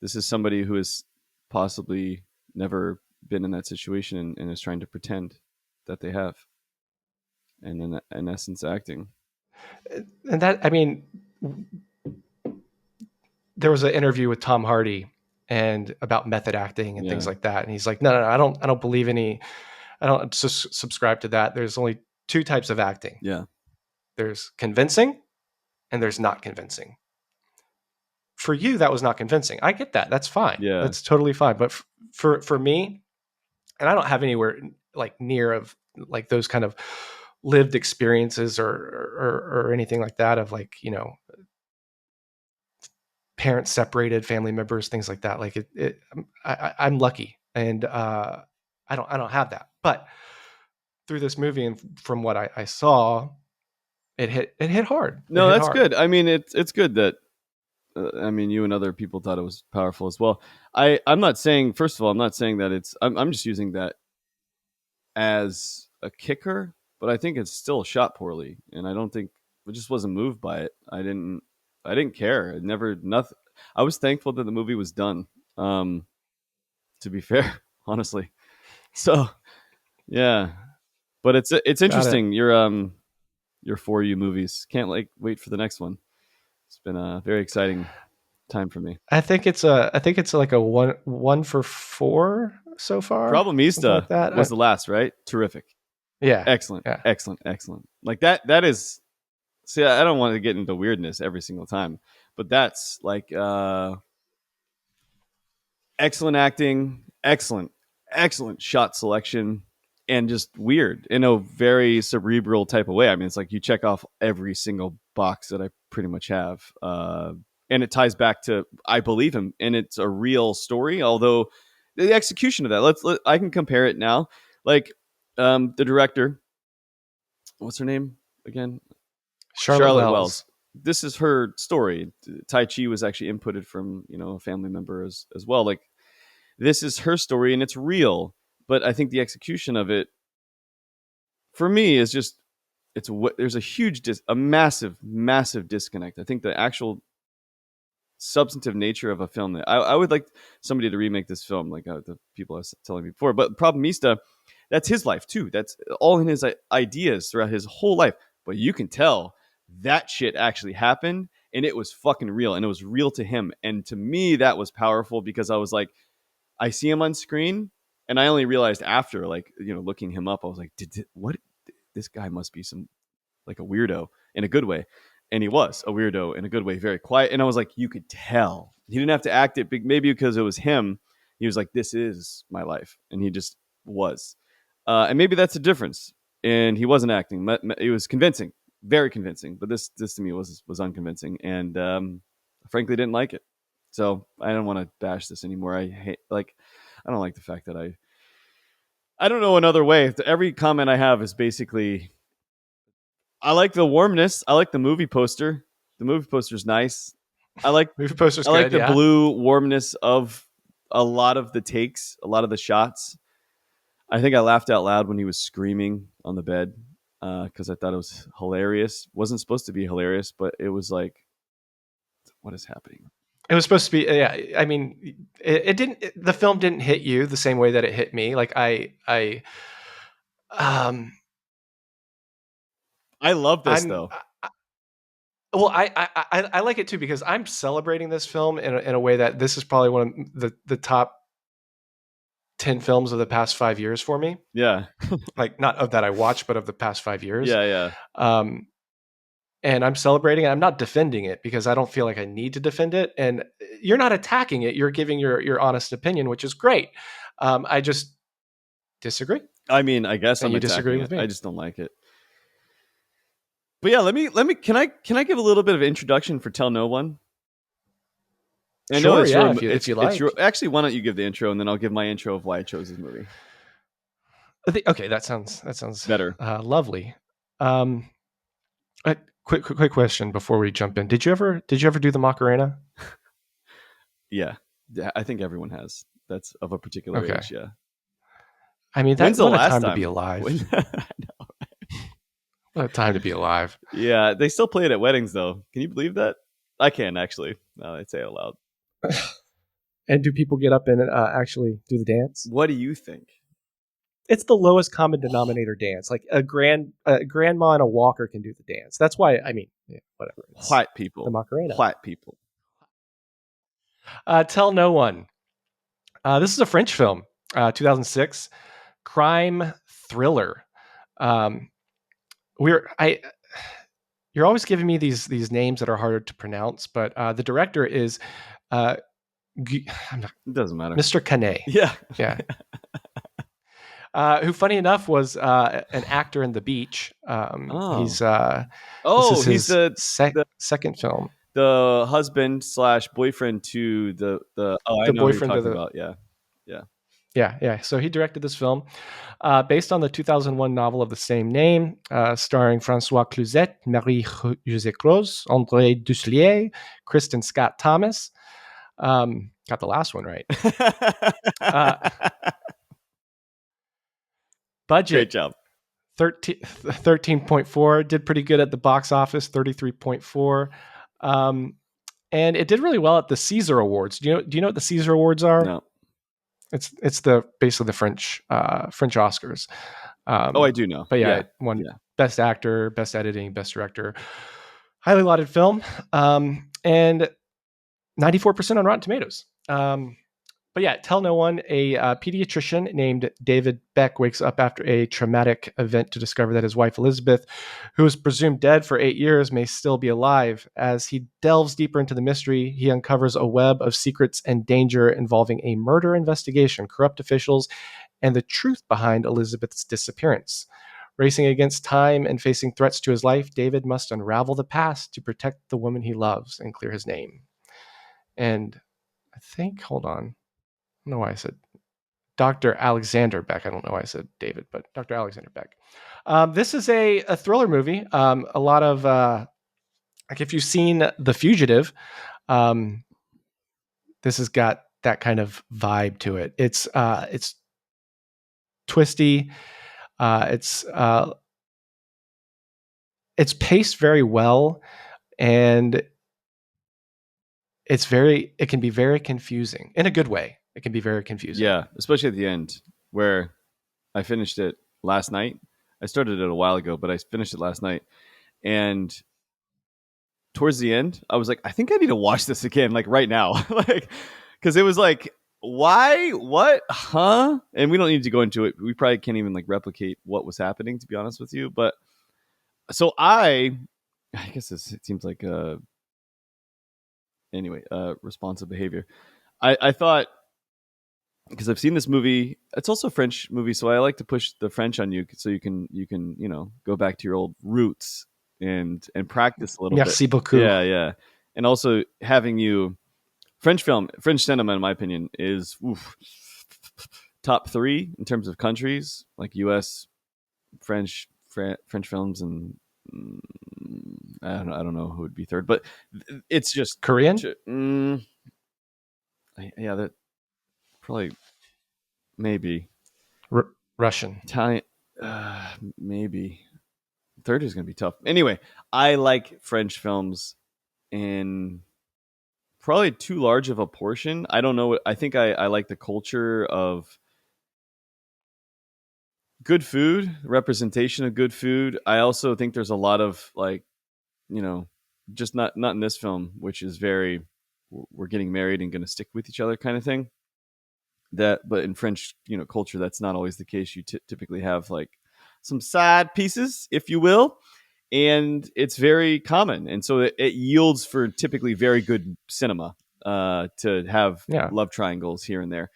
this is somebody who has possibly never been in that situation, and is trying to pretend that they have, and in essence, acting. And that, I mean, there was an interview with Tom Hardy and about method acting and things Yeah, like that, and he's like, no, I don't believe any, I don't subscribe to that. There's only two types of acting. yeah, There's convincing and there's not convincing. For you, that was not convincing. I get that. That's fine. yeah. That's totally fine. But for me, and I don't have anywhere like near of like those kind of lived experiences or anything like that, of like, parents separated, family members, things like that. Like I'm lucky, and I don't have that. But through this movie and from what I saw, it hit hard. It No, hit that's hard. good. I mean, it's good that I mean, you and other people thought it was powerful as well. I'm not saying. First of all, I'm not saying that it's. I'm just using that as a kicker, but I think it's still shot poorly, and I don't think I just wasn't moved by it. I didn't care. It never nothing. I was thankful that the movie was done. To be fair, honestly. So yeah, but it's Got it. interesting. Your For You movies. Can't like wait for the next one. It's been a very exciting time for me. I think it's like a one for four so far, something Problemista like that. was the last, right? Terrific. Yeah, Excellent. yeah. Excellent. Excellent. Like that is see, I don't want to get into weirdness every single time, but that's like excellent acting, excellent shot selection, and just weird in a very cerebral type of way. I mean, it's like you check off every single box that I pretty much have. And it ties back to I believe him, and it's a real story. Although the execution of that, I can compare it now. Like the director, what's her name again? Charlotte Charlotte Wells. Wells. This is her story. Tai Chi was actually inputted from a family member as well. Like this is her story and it's real, but I think the execution of it for me is just there's a a massive disconnect. I think the actual substantive nature of a film that I would like somebody to remake this film, like the people I was telling me before. But Problemista, that's his life too. That's all in his ideas throughout his whole life. But you can tell that shit actually happened, and it was fucking real, and it was real to him. And to me, that was powerful because I was like, I see him on screen, and I only realized after, like, looking him up, I was like, what? This guy must be some like a weirdo in a good way. And he was a weirdo in a good way, very quiet. And I was like, you could tell. He didn't have to act it, maybe because it was him. He was like, this is my life. And he just was. and maybe that's a difference. And he wasn't acting; it was convincing, very convincing. But this to me was unconvincing, and frankly didn't like it. So I don't want to bash this anymore. I don't like the fact that I don't know another way. Every comment I have is basically I like the warmness. I like the movie poster. The movie poster's nice. I like Movie poster's I like good, the yeah. blue warmness of a lot of the takes, a lot of the shots. I think I laughed out loud when he was screaming on the bed because I thought it was hilarious. Wasn't supposed to be hilarious, but it was like, what is happening? It was supposed to be, yeah. I mean, it didn't. The film didn't hit you the same way that it hit me. Like um, I love this I'm. though. Well, I like it too because I'm celebrating this film in a way that this is probably one of the top 10 films of the past 5 years for me. Yeah, Like not of that I watched, but of the past 5 years. yeah. Um, and I'm celebrating it. I'm not defending it because I don't feel like I need to defend it. And you're not attacking it. You're giving your honest opinion, which is great. I just disagree, I mean, I guess and I'm you disagree attacking with it. I me. just don't like it. But yeah, let me can I give a little bit of introduction for Tell No One? I know Sure, it's yeah, your if you it's your like. actually. Why don't you give the intro and then I'll give my intro of why I chose this movie. Okay, that sounds Better. lovely. Um, quick question before we jump in. Did you ever do the Macarena? Yeah, yeah. I think everyone has. That's of a particular Okay. age. Yeah. I mean, that When's the what a last time to be time? alive. When? What a time to be alive. Yeah, they still play it at weddings though. Can you believe that? I can actually. Now that I say it aloud. And do people get up and actually do the dance? What do you think? It's the lowest common denominator dance. Like a grandma and a walker can do the dance. That's why I mean, yeah, whatever. It's White the people. Macarena. White people. Tell No One. This is a French film, 2006, crime thriller. Um, we're I. You're always giving me these names that are harder to pronounce, but the director is uh, I'm not, It doesn't matter. Mr. Canet. Yeah. Yeah, who, funny enough, was an actor in The Beach. Oh. He's this Oh, is he's his the second film. the husband slash boyfriend to the. Oh, I The know who you're boyfriend of talking the about. Yeah. Yeah. Yeah. So he directed this film based on the 2001 novel of the same name, starring Francois Cluzet, Marie-Josée Croze, André Duslier, Kristen Scott Thomas. Got the last one right. Uh, Great budget job. 13.4, did pretty good at the box office, 33.4. And it did really well at the Caesar Awards. Do you know what the Caesar Awards are? No. It's the basically the French Oscars. Oh, I do know. But yeah, Yeah. it won Yeah. Best Actor, Best Editing, Best Director. Highly lauded film, and 94% on Rotten Tomatoes. But yeah, Tell No One. A pediatrician named David Beck wakes up after a traumatic event to discover that his wife Elizabeth, who is presumed dead for 8 years, may still be alive. As he delves deeper into the mystery, he uncovers a web of secrets and danger involving a murder investigation, corrupt officials, and the truth behind Elizabeth's disappearance. Racing against time and facing threats to his life, David must unravel the past to protect the woman he loves and clear his name. And I think, hold on. I don't know why I said Dr. Alexander Beck. I don't know why I said David, but Dr. Alexander Beck. This is a thriller movie. A lot of, like, if you've seen The Fugitive, um, this has got that kind of vibe to it. It's twisty. It's paced very well, and it can be very confusing in a good way. It can be very confusing. Yeah. Especially at the end where I finished it last night. I started it a while ago, but I finished it last night. And towards the end, I was like, I think I need to watch this again, like right now. Like, because it was like, why? What? Huh? And we don't need to go into it. We probably can't even like replicate what was happening, to be honest with you. But so I guess it seems like anyway, responsive behavior. I thought because I've seen this movie. It's also a French movie, so I like to push the French on you so you can go back to your old roots and practice a little bit. Merci beaucoup. Yeah, yeah, and also having you French cinema, in my opinion, is top three in terms of countries like U.S., French films, and mm, I don't know who would be third, but it's just Korean? yeah, that probably maybe R- Russian. Italian, maybe third is going to be tough. Anyway, I like French films in probably too large of a portion. I don't know. I think I like the culture of good food, representation of good food. I also think there's a lot of like, you know, just not in this film, which is very we're getting married and going to stick with each other kind of thing. That, but in French, culture, that's not always the case. You typically have like some side pieces, if you will, and it's very common, and so it yields for typically very good cinema to have Yeah. love triangles here and there.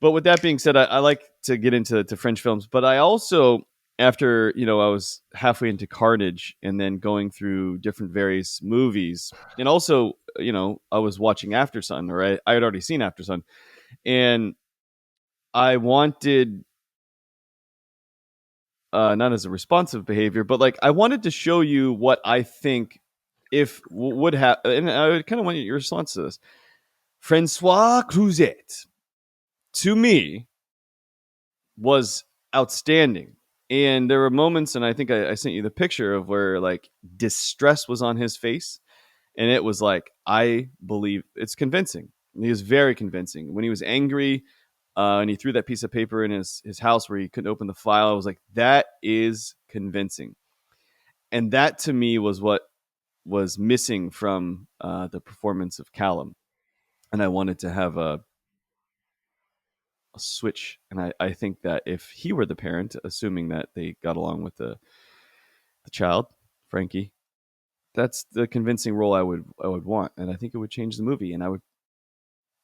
But with that being said, I like to get into French films, but I also, after I was halfway into Carnage and then going through different various movies, and also I was watching Aftersun, or I had already seen Aftersun, and I wanted not as a responsive behavior, but like I wanted to show you what I think if would happen, and I kind of want your response to this. Francois Cluzet, to me, was outstanding. And there were moments, and I think I sent you the picture of where like distress was on his face. And it was like, I believe it's convincing. He was very convincing. When he was angry and he threw that piece of paper in his house where he couldn't open the file, I was like, that is convincing. And that to me was what was missing from the performance of Callum. And I wanted to have a switch. And I think that if he were the parent, assuming that they got along with the child, Frankie, that's the convincing role I would want. And I think it would change the movie. And I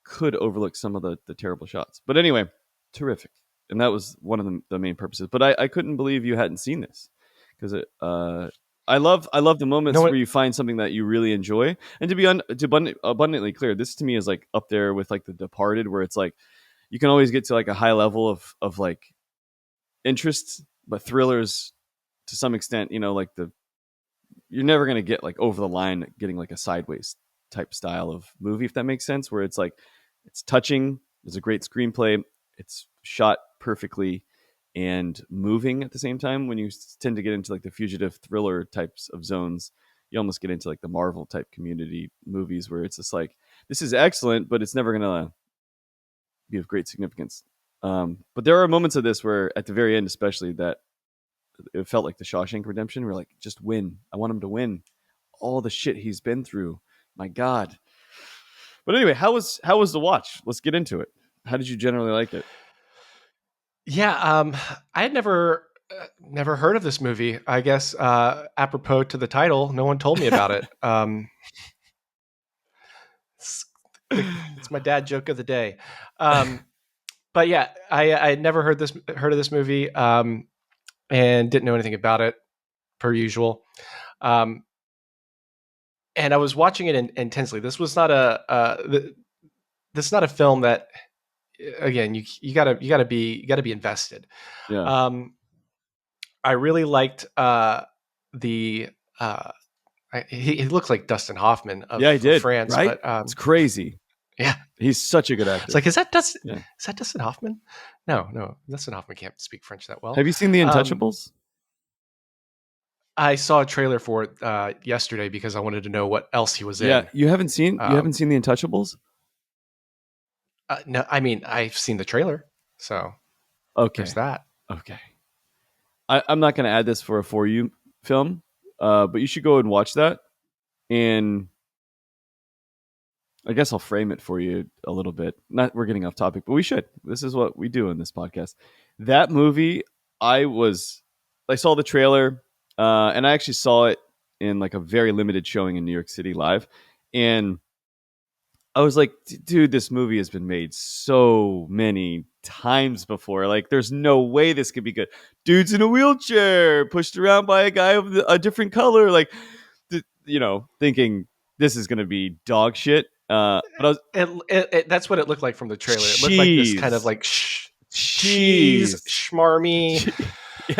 could overlook some of the terrible shots. But anyway, terrific. And that was one of the main purposes. But I couldn't believe you hadn't seen this because I love the moments No where one. you find something that you really enjoy. And to be abundantly clear, this to me is like up there with like The Departed, where it's like you can always get to like a high level of like interest, but thrillers to some extent, like you're never gonna get like over the line getting like a sideways type style of movie, if that makes sense, where it's like it's touching, there's a great screenplay, it's shot perfectly and moving at the same time. When you tend to get into like the fugitive thriller types of zones, you almost get into like the Marvel type community movies where it's just like this is excellent, but it's never gonna be of great significance. But there are moments of this where at the very end, especially, that it felt like the Shawshank Redemption. We're like, just win. I want him to win all the shit he's been through. My God. But anyway, how was the watch? Let's get into it. How did you generally like it? Yeah. I had never heard of this movie. I guess apropos to the title, no one told me about it. It's, it's my dad joke of the day. But yeah, I had never heard of this movie, and didn't know anything about it per usual. Um, and I was watching it intensely. This was not this is not a film that, again, you gotta be invested. Yeah. Um, I really liked the he looks like Dustin Hoffman Yeah, he of did. France, Right? but It's crazy. yeah, He's such a good it's actor. like, Yeah. is that Dustin Hoffman? No, Dustin Hoffman can't speak French that well. Have you seen The Um, Untouchables? I saw a trailer for it yesterday because I wanted to know what else he was Yeah. in. You haven't seen The Untouchables? No, I mean, I've seen the trailer, so there's Okay. that. Okay. I'm not going to add this for a For You film, but you should go and watch that. And I guess I'll frame it for you a little bit. Not we're getting off topic, but we should. This is what we do in this podcast. That movie, I saw the trailer, and I actually saw it in like a very limited showing in New York City live, and I was like, dude, this movie has been made so many times before. Like, there's no way this could be good. Dude's in a wheelchair, pushed around by a guy of a different color. Like, thinking this is going to be dog shit. But I was That's what it looked like from the trailer. It looked like this kind of cheese, like cheese cheese. schmarmy, Yeah,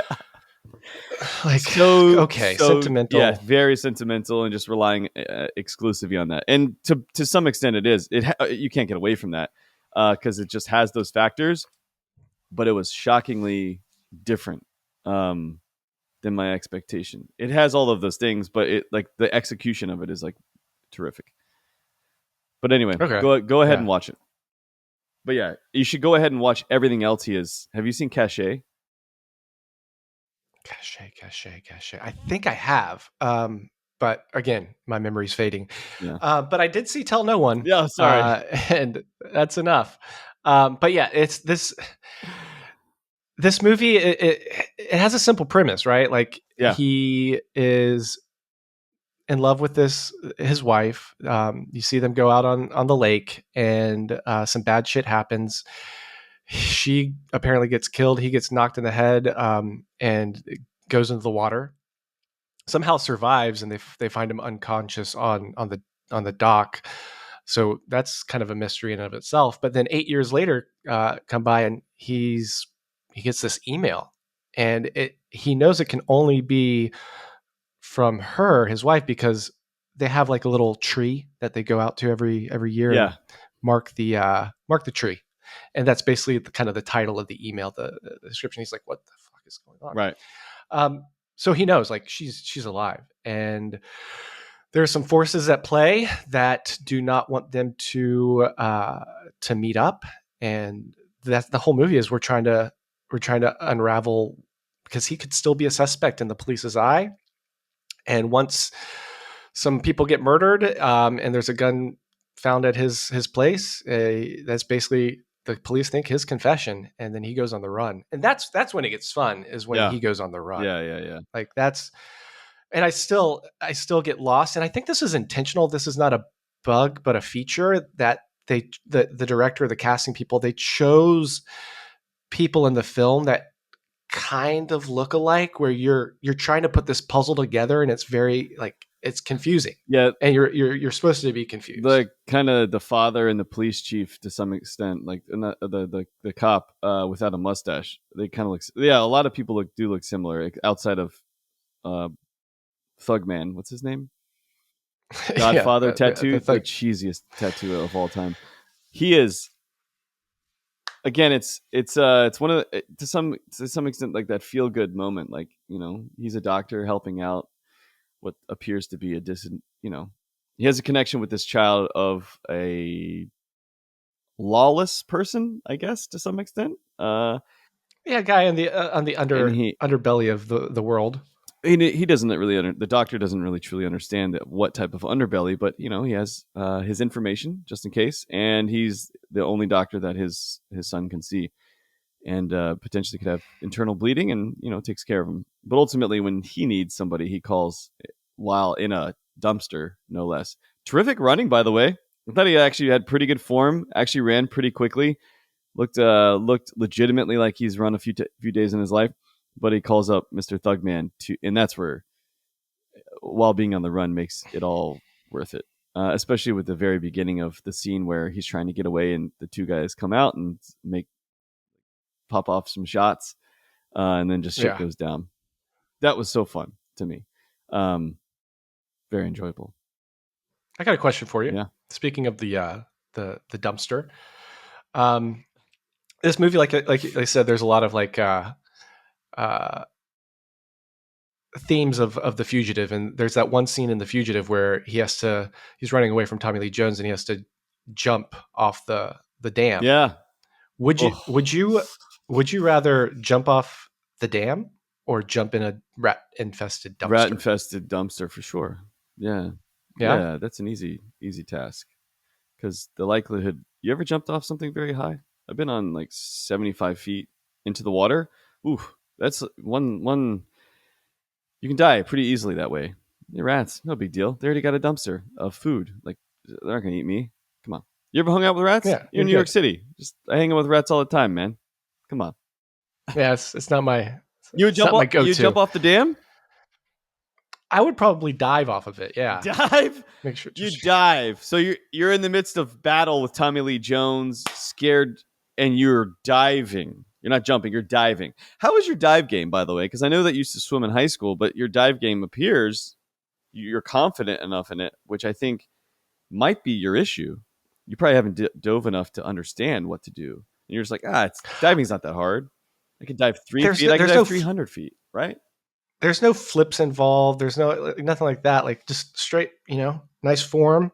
like okay, yeah, sentimental. very sentimental and just relying exclusively on that. And to some extent, it is. You can't get away from that because it just has those factors. But it was shockingly different than my expectation. It has all of those things, but it like the execution of it is like terrific. But anyway, Okay, go ahead and yeah. watch it. But yeah, you should go ahead and watch everything else he is. Have you seen Cachet? Cachet. I think I have. But again, my memory's fading. Yeah. But I did see Tell No One, Yeah, sorry. and that's enough. But yeah, it's this movie. It has a simple premise, right? Like Yeah. he is in love with his wife. You see them go out on the lake, and some bad shit happens. She apparently gets killed. He gets knocked in the head, and goes into the water. Somehow survives, and they find him unconscious on the dock. So that's kind of a mystery in and of itself. But then 8 years later, come by, and he gets this email, and he knows it can only be from her, his wife, because they have like a little tree that they go out to every year and Yeah. mark the tree, and that's basically kind of the title of the email, the description. He's like, "What the fuck is going on?" Right. So he knows like she's alive, and there are some forces at play that do not want them to meet up, and that's the whole movie is we're trying to unravel, because he could still be a suspect in the police's eye. And once some people get murdered, and there's a gun found at his place, that's basically the police think his confession, and then he goes on the run. And that's when it gets fun, is when Yeah. he goes on the run. Yeah. Like that's, and I still get lost. And I think this is intentional. This is not a bug, but a feature that the director, the casting people, they chose people in the film that kind of look alike, where you're trying to put this puzzle together, and it's very like it's confusing, Yeah. and you're supposed to be confused. The kind of the father and the police chief to some extent, like and the cop without a mustache. They kind of look. Yeah, a lot of people do look similar outside of uh, Thugman. What's his name? Yeah, Godfather the tattoo, the thug. cheesiest tattoo of all time. He is again. It's one of the, to some extent like that feel good moment. Like he's a doctor helping out what appears to be a distant. He has a connection with this child of a lawless person, I guess, to some extent. Yeah, guy on the And underbelly of the world. he doesn't really the doctor doesn't really truly understand what type of underbelly, but he has his information just in case, and he's the only doctor that his son can see, and potentially could have internal bleeding, and takes care of him. But ultimately, when he needs somebody, he calls while in a dumpster, no less. Terrific running, by the way. I thought he actually had pretty good form. Actually, ran pretty quickly. Looked legitimately like he's run a few days in his life, but he calls up Mr. Thugman and that's where, while being on the run, makes it all worth it. Especially with the very beginning of the scene where he's trying to get away, and the two guys come out and pop off some shots, and then just shit Yeah, goes down. That was so fun to me. Um, Very enjoyable. I got a question for you. Yeah, Speaking of the dumpster, um, this movie, like I said, there's a lot of uh, themes of the fugitive, and there's that one scene in the fugitive where he's running away from Tommy Lee Jones, and he has to jump off the dam. yeah. would you Oh, would you would you rather jump off the dam or jump in a rat infested rat dumpster? infested dumpster for sure. Yeah, Yeah. yeah. That's an easy task. Because the likelihood, you ever jumped off something very high? I've been on like 75 feet into the water. Ooh, that's one. You can die pretty easily that way. The rats, no big deal. They already got a dumpster of food. Like they're not gonna eat me. Come on. You ever hung out with rats? Yeah, You're you're in New York good. City. Just I hang out with rats all the time, man. Come on. Yeah, it's not my You would it's jump not my off. You go-to. jump off the dam. I would probably dive off of it. Yeah, Dive. make sure You just dive. So you're in the midst of battle with Tommy Lee Jones, scared, and you're diving. You're not jumping. You're diving. How is your dive game, by the way? Because I know that you used to swim in high school, but your dive game appears you're confident enough in it, which I think might be your issue. You probably haven't dove enough to understand what to do. And you're just like, diving's not that hard. I could dive 3 feet. I could there's dive no 300 feet, right? there's no flips involved. There's no nothing like that. Like just straight, nice form,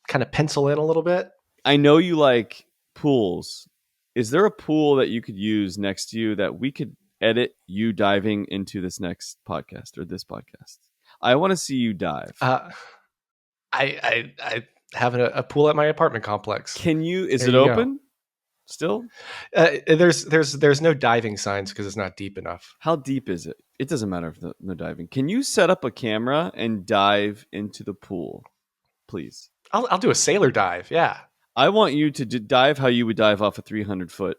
kind of pencil in a little bit. I know you like pools. Is there a pool that you could use next to you that we could edit you diving into this next podcast or this podcast? I want to see you dive. Uh, I have a pool at my apartment complex. Can you? Is There it you go. open still? There's no diving signs because it's not deep enough. How deep is it? It doesn't matter if no diving. Can you set up a camera and dive into the pool, please? I'll do a sailor dive. Yeah, I want you to dive how you would dive off a 300-foot,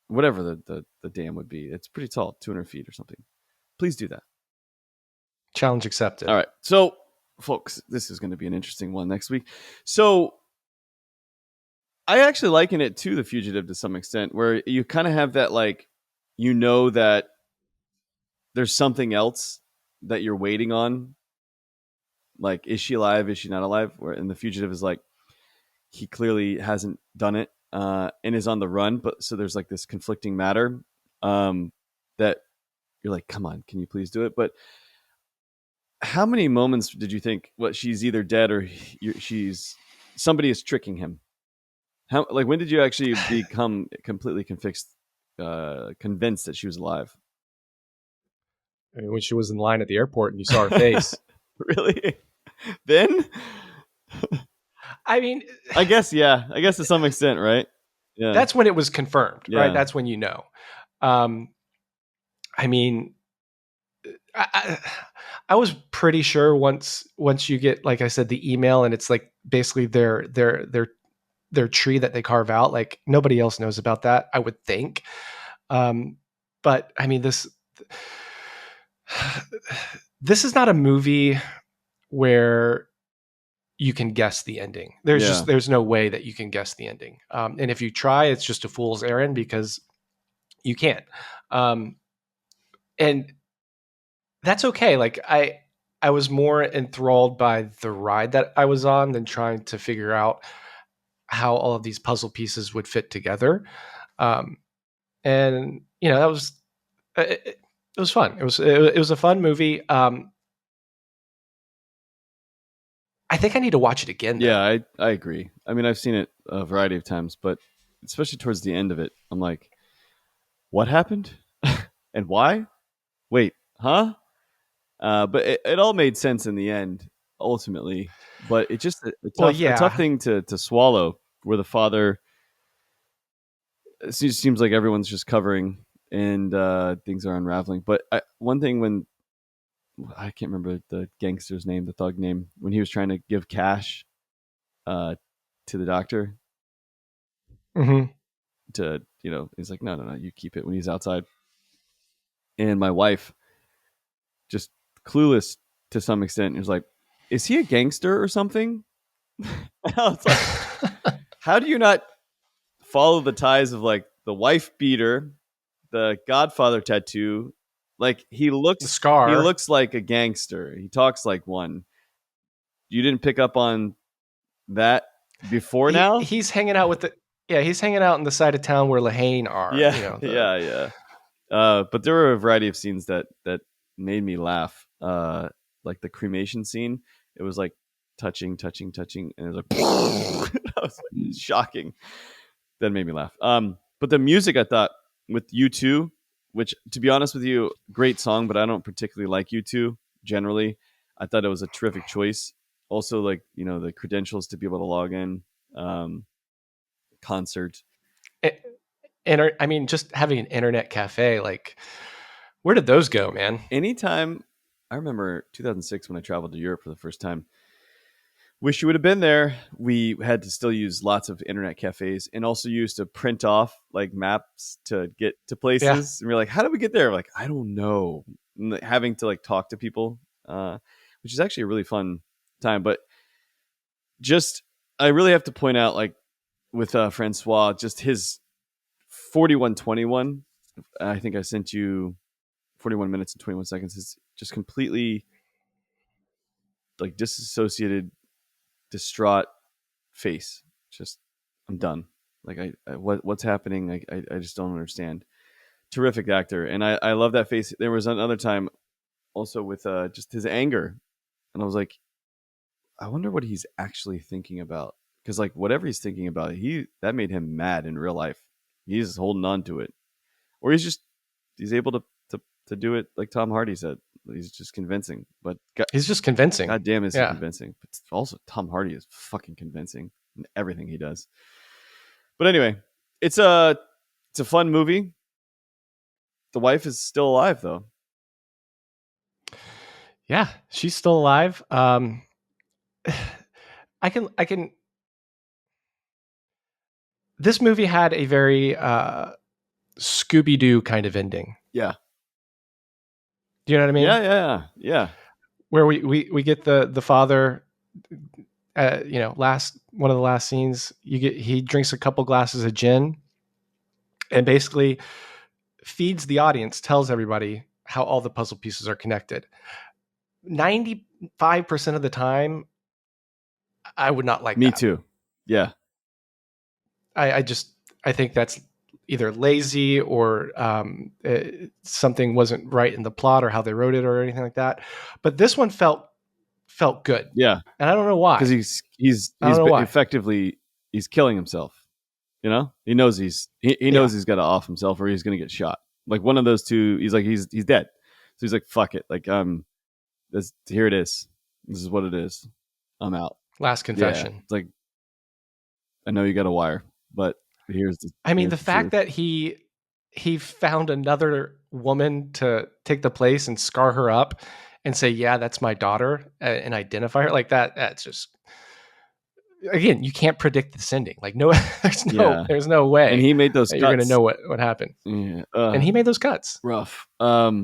whatever the dam would be. It's pretty tall, 200 feet or something. Please do that. challenge accepted. All right. So, folks, this is going to be an interesting one next week. So, I actually liken it to The Fugitive to some extent, where you kind of have that, like, that there's something else that you're waiting on. Like, is she alive? Is she not alive? And The Fugitive is like, he clearly hasn't done it and is on the run. But so there's like this conflicting matter that you're like, come on, can you please do it? But how many moments did you think, she's either dead or somebody is tricking him? When did you actually become completely convinced that she was alive? I mean, when she was in line at the airport and you saw her face. Really? Then? I mean, I guess, yeah. I guess to some extent, right? Yeah. that's when it was confirmed, Yeah. right? That's when you know. I mean, I was pretty sure once you get, like I said, the email and it's like basically their tree that they carve out. Like nobody else knows about that, I would think. But I mean, this is not a movie where you can guess the ending. There's no way that you can guess the ending. And if you try, it's just a fool's errand because you can't. And that's okay. Like I was more enthralled by the ride that I was on than trying to figure out how all of these puzzle pieces would fit together. And that was it was fun. It was a fun movie. I think I need to watch it again. Though. Yeah, I agree. I mean, I've seen it a variety of times, but especially towards the end of it, I'm like, what happened? And why? Wait, huh? But it all made sense in the end, ultimately. But it's just a tough thing to swallow, where the father, it seems like everyone's just covering and things are unraveling. But one thing, when I can't remember the gangster's name, the thug name, when he was trying to give cash to the doctor, Mm-hmm. he's like, no, you keep it, when he's outside. And my wife, just clueless to some extent, was like, is he a gangster or something? I was like, how do you not follow the ties of like the wife beater, the Godfather tattoo? Like the scar. He looks like a gangster. He talks like one. You didn't pick up on that before now? He's hanging out with he's hanging out in the side of town where Lahane are. Yeah, yeah. But there were a variety of scenes that made me laugh. Like the cremation scene, it was like touching, and it was like, that was like shocking. That made me laugh. But the music, I thought, with U2, which, to be honest with you, great song, but I don't particularly like U2 generally. I thought it was a terrific choice. Also, like, the credentials to be able to log in, concert. And I mean, just having an internet cafe, like, where did those go, man? Anytime, I remember 2006 when I traveled to Europe for the first time. Wish you would have been there. We had to still use lots of internet cafes and also used to print off like maps to get to Yeah. places. And we're like, how did we get there? We're like, I don't know. And like, having to like talk to people, which is actually a really fun time. But just, I really have to point out, like with Francois, just his 4121. I think I sent you 41 minutes and 21 seconds. Is just completely like disassociated, distraught face. Just I'm done. Like what's happening? I just don't understand. Terrific actor, and I love that face. There was another time also with just his anger, and I was like, I wonder what he's actually thinking about, because like whatever he's thinking about, he that made him mad in real life. He's holding on to it, or he's able to do it like Tom Hardy said. He's just convincing, but He's just convincing. God damn, is he Yeah. convincing? But also, Tom Hardy is fucking convincing in everything he does. But anyway, it's a fun movie. The wife is still alive though. Yeah, she's still alive. I can. This movie had a very Scooby Doo kind of ending. Yeah, Do you know what I mean? yeah. Where we get the father. Last one of the last scenes, he drinks a couple glasses of gin, and basically feeds the audience, tells everybody how all the puzzle pieces are connected. 95% of the time, I would not like Me that. too. Yeah, I think that's either lazy or something wasn't right in the plot or how they wrote it or anything like that. But this one felt good, yeah. and I don't know why. Because I don't know why. effectively he's killing himself. You know, he knows he knows he's got to off himself or he's gonna get shot. Like one of those two. He's like he's dead. So he's like, fuck it. Like here it is. This is what it is. I'm out. Last Yeah, confession. it's like I know you got a wire, but here's The the fact truth. that he found another woman to take the place and scar her up and say, "Yeah, that's my daughter," and identify her like that. That's just, again, you can't predict this ending. Like, no, Yeah, there's no and way he made those that you're going to cuts. know what happened. Yeah, And he made those cuts. rough. But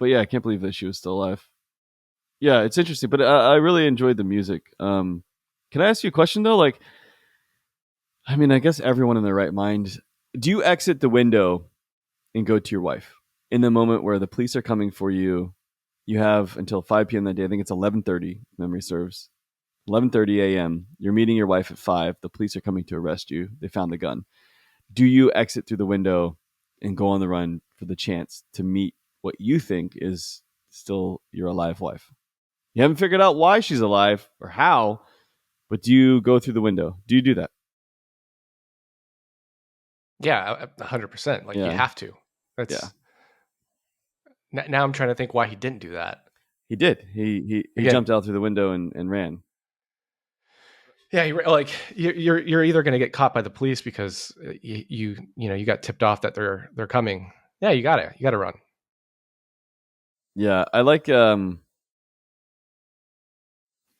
yeah, I can't believe that she was still alive. Yeah, it's interesting, but I really enjoyed the music. Can I ask you a question though? Like, I mean, I guess everyone in their right mind. Do you exit the window and go to your wife in the moment where the police are coming for you? You have until 5 p.m. that day. I think it's 11:30. Memory serves. 11:30 a.m. You're meeting your wife at 5. The police are coming to arrest you. They found the gun. Do you exit through the window and go on the run for the chance to meet what you think is still your alive wife? You haven't figured out why she's alive or how, but do you go through the window? Do you do that? Yeah, 100%. Like, you Yeah. have to. Yeah. That's now I'm trying to think why he didn't do that. He did. He Again, jumped out through the window and ran. yeah, you're either going to get caught by the police because you got tipped off that they're coming. Yeah, you gotta run. Yeah, I like it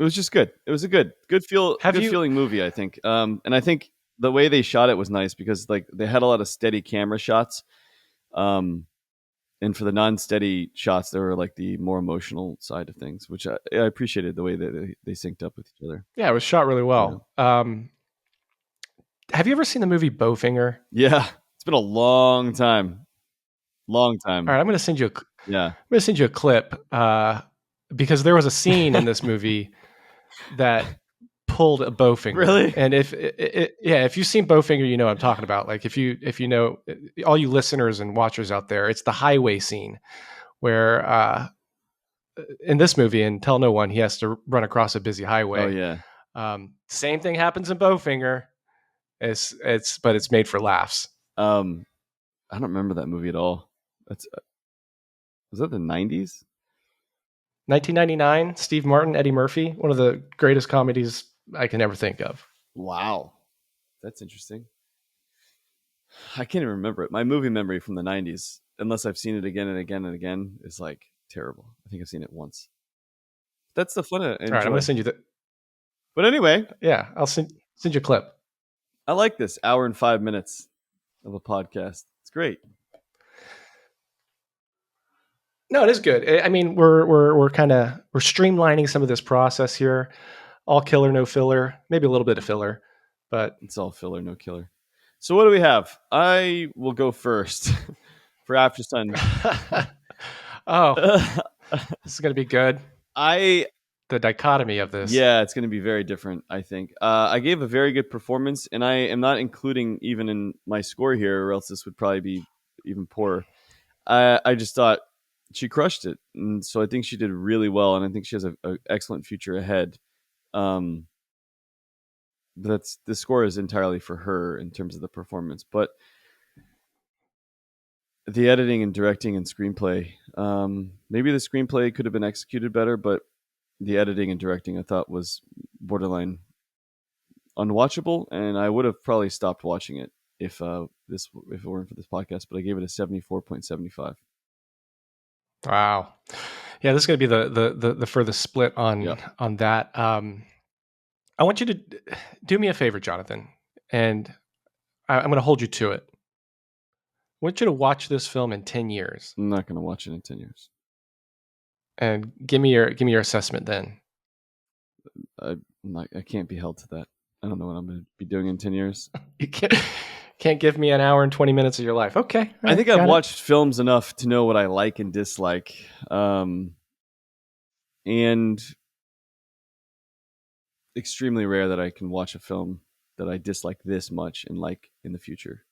was just good. It was a good Have good you? feeling movie, I think. And I think the way they shot it was nice because like they had a lot of steady camera shots. Um and for the non-steady shots, there were like the more emotional side of things, which I appreciated the way that they synced up with each other. Yeah, it was shot really Yeah. well. Have you ever seen the movie Bowfinger? Yeah. It's been a long time. Long All time. right, I'm going to send you Yeah. a clip because there was a scene in this movie that pulled a Bowfinger. Really? And if you've seen Bowfinger, you know what I'm talking about. Like, if you know, all you listeners and watchers out there, it's the highway scene where in this movie, and Tell No One, he has to run across a busy Oh highway. yeah. Same thing happens in Bowfinger. But it's made for laughs. I don't remember that movie at all. That's was that the 90s? 1999, Steve Martin, Eddie Murphy, one of the greatest comedies I can ever think of. Wow. That's interesting. I can't even remember it. My movie memory from the 90s, unless I've seen it again and again and again, is like terrible. I think I've seen it once. That's the fun I All right, I'm going enjoy. to send you the But anyway, Yeah, I'll send you a clip. I like this hour and 5 minutes of a podcast. It's great. No, it is good. I mean, we're kind of we're streamlining some of this process here. All killer, no filler. Maybe a little bit of filler, but It's all filler, no killer. So what do we have? I will go first for Aftersun. oh, this is gonna be good. I The dichotomy of this. Yeah, it's going to be very different, I think. I gave a very good performance, and I am not including even in my score here, or else this would probably be even poorer. I just thought she crushed it, and so I think she did really well, and I think she has an excellent future ahead. Um, the score is entirely for her in terms of the performance, but the editing and directing and screenplay, maybe the screenplay could have been executed better, but the editing and directing I thought was borderline unwatchable, and I would have probably stopped watching it if it weren't for this podcast. But I gave it a 74.75. Wow. Yeah, this is gonna be the furthest split Yeah, on that. I want you to do me a favor, Jonathan, and I'm going to hold you to it. I want you to watch this film in 10 years I'm not going to watch it in 10 years. and give me your assessment then. I can't be held to that. I don't know what I'm going to be doing in 10 years. You can't give me an hour and 20 minutes of your life. Okay, all I right, think I've got it. watched films enough to know what I like and dislike, and extremely rare that I can watch a film that I dislike this much and like in the future.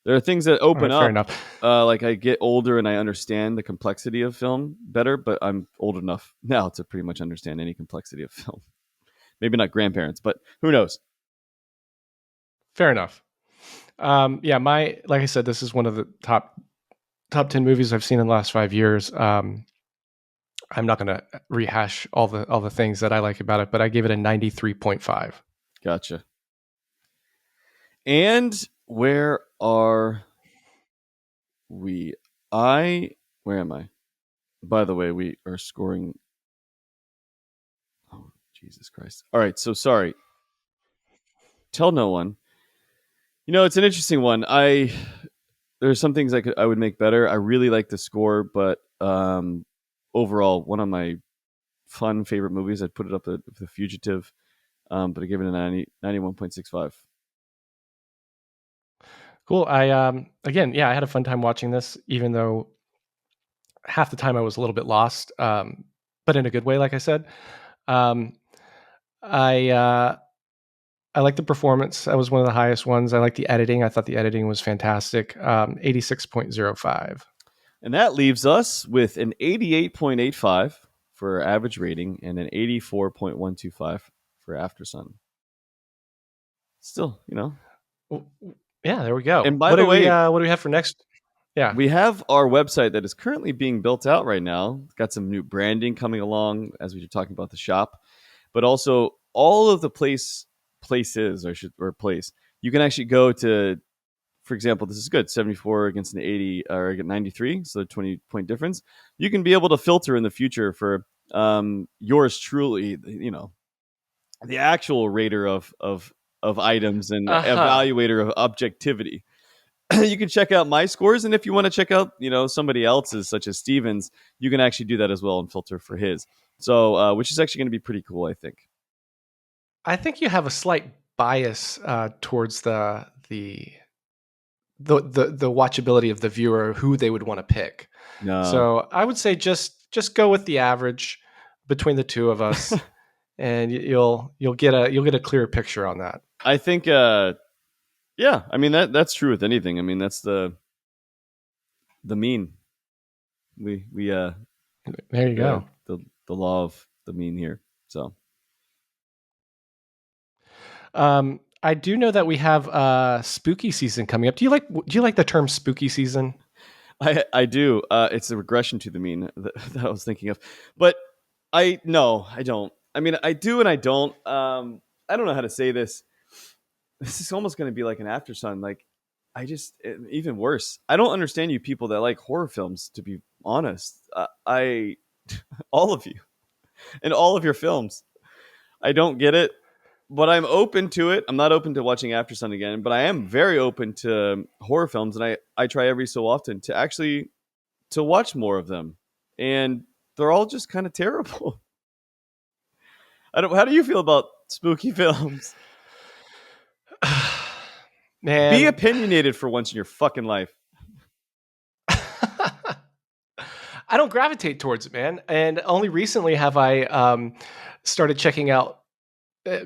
There are things that All open right, fair up. enough. Like I get older and I understand the complexity of film better, but I'm old enough now to pretty much understand any complexity of film. Maybe not grandparents, but who knows? Fair enough. Yeah, my like I said, this is one of the top 10 movies I've seen in the last 5 years. I'm not going to rehash all the things that I like about it, but I gave it a 93.5. Gotcha. And where are we? Where am I? By the way, we are scoring. Oh, Jesus Christ. All right. So sorry. Tell no one. It's an interesting one. There's some things I would make better. I really like the score, but overall, one of my fun favorite movies. I'd put it up with The Fugitive, but I give it a 91.65. Cool. I again, yeah, I had a fun time watching this, even though half the time I was a little bit lost, but in a good way, like I said. Um, I I like the performance. That was one of the highest ones. I like the editing. I thought the editing was fantastic. 86.05. And that leaves us with an 88.85 for our average rating and an 84.125 for Aftersun. Still, Yeah, there we go. And by the way, What do we have for next? Yeah. we have our website that is currently being built out right now. Got some new branding coming along as we were talking about the shop, but also all of the places or place you can actually go to. For example, this is good 74 against an 80 or 93, so a 20-point difference. You can be able to filter in the future for yours truly, the actual rater of items and Uh-huh. evaluator of objectivity. You can check out my scores, and if you want to check out somebody else's, such as Steven's, you can actually do that as well and filter for his. So which is actually going to be pretty cool, I think. I think you have a slight bias towards the watchability of the viewer, who they would want to pick. No, So I would say just go with the average between the two of us, and you'll get a clearer picture on that. I think yeah, I mean that's true with anything. I mean that's the mean. We There you go. the law of the mean here. So I do know that we have spooky season coming up. Do you like the term spooky season? I do. It's a regression to the mean that I was thinking of, but no, I don't. I mean, I do and I don't. I don't know how to say this. This is almost going to be like an Aftersun. Like, even worse. I don't understand you people that like horror films. To be honest, I all of you and all of your films. I don't get it, but I'm open to it. I'm not open to watching Aftersun again, but I am very open to horror films, and I try every so often to actually to watch more of them, and they're all just kind of terrible. I don't. How do you feel about spooky films? Be Man. opinionated for once in your fucking life. I don't gravitate towards it, man. And only recently have I started checking out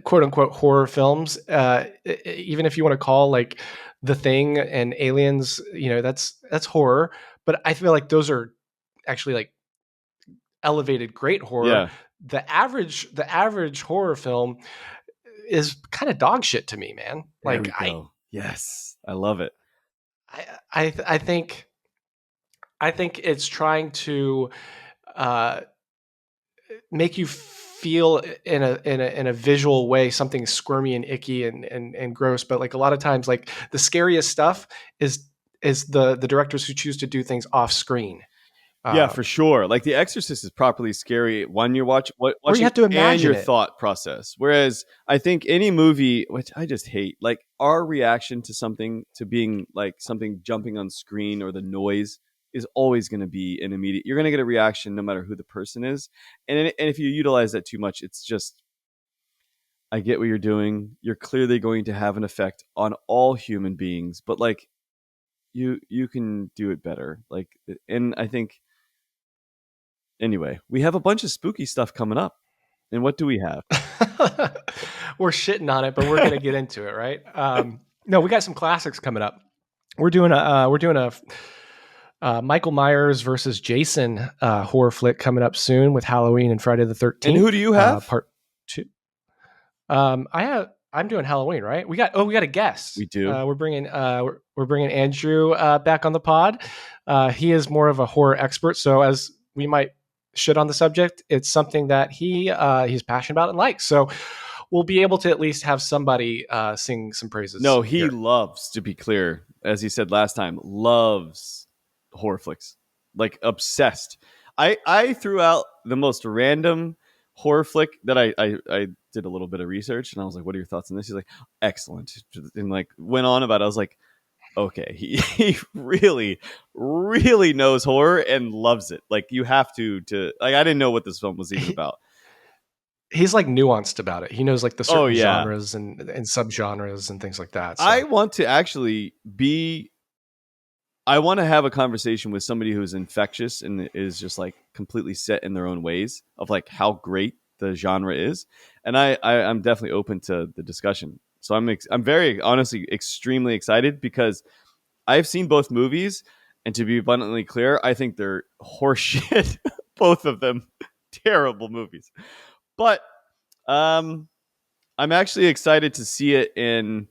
quote unquote horror films. Even if you want to call like The Thing and Aliens, that's horror. But I feel like those are actually like elevated great horror. Yeah, The average horror film is kind of dog shit to me, man. there Like we go. Yes, I love it. I I, I think I think it's trying to uh, make you feel in a visual way something squirmy and icky and gross. But like a lot of times, like the scariest stuff is the directors who choose to do things off screen. Yeah, for Um, sure. Like The Exorcist is properly scary when you're or you watching have to and imagine your it. thought process. Whereas I think any movie, which I just hate, like our reaction to something, to being like something jumping on screen or the noise is always going to be an immediate. You're going to get a reaction no matter who the person is, and if you utilize that too much, it's just. I get what you're doing. You're clearly going to have an effect on all human beings, but like you can do it better. Like, and I think anyway, we have a bunch of spooky stuff coming up. And what do we have? We're shitting on it, but we're gonna get into it, right? No, we got some classics coming up. We're doing a Michael Myers versus Jason horror flick coming up soon with Halloween and Friday the And who 13th do you have? part two. I'm doing Halloween, right? We got a guest. We do. We're bringing Andrew back on the pod. He is more of a horror expert, so as we might shit on the subject, it's something that he's passionate about and likes. So we'll be able to at least have somebody sing some praises No, he here. loves, to be clear, as he said last time, loves horror flicks. Like obsessed. I threw out the most random horror flick that I did a little bit of research and I was like, what are your thoughts on this? He's like, excellent. And like went on about it. I was like, okay, he really, really knows horror and loves it. Like you have to like I didn't know what this film was even about. He's like nuanced about it. He knows like the Oh certain yeah. genres and subgenres and things like that. I So want to actually be I want to have a conversation with somebody who's infectious and is just like completely set in their own ways of like how great the genre is. And I'm definitely open to the discussion. So I'm very honestly extremely excited because I've seen both movies, and to be abundantly clear, I think they're horseshit. Both of them, terrible movies. But um, I'm actually excited to see it in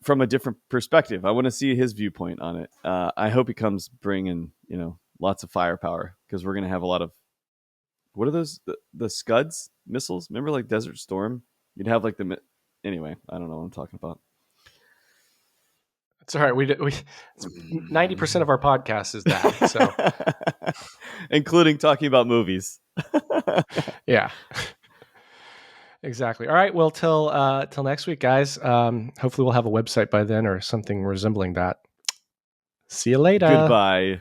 from a different perspective. I want to see his viewpoint on it. I hope he comes bringing lots of firepower because we're gonna have a lot of what are those the Scuds missiles? Remember like Desert Storm? You'd have like anyway. I don't know what I'm talking about. it's all right. We 90% of our podcast is that. So including talking about movies. yeah. Exactly. All right. Well, till next week, guys. Hopefully, we'll have a website by then or something resembling that. See you later. Goodbye.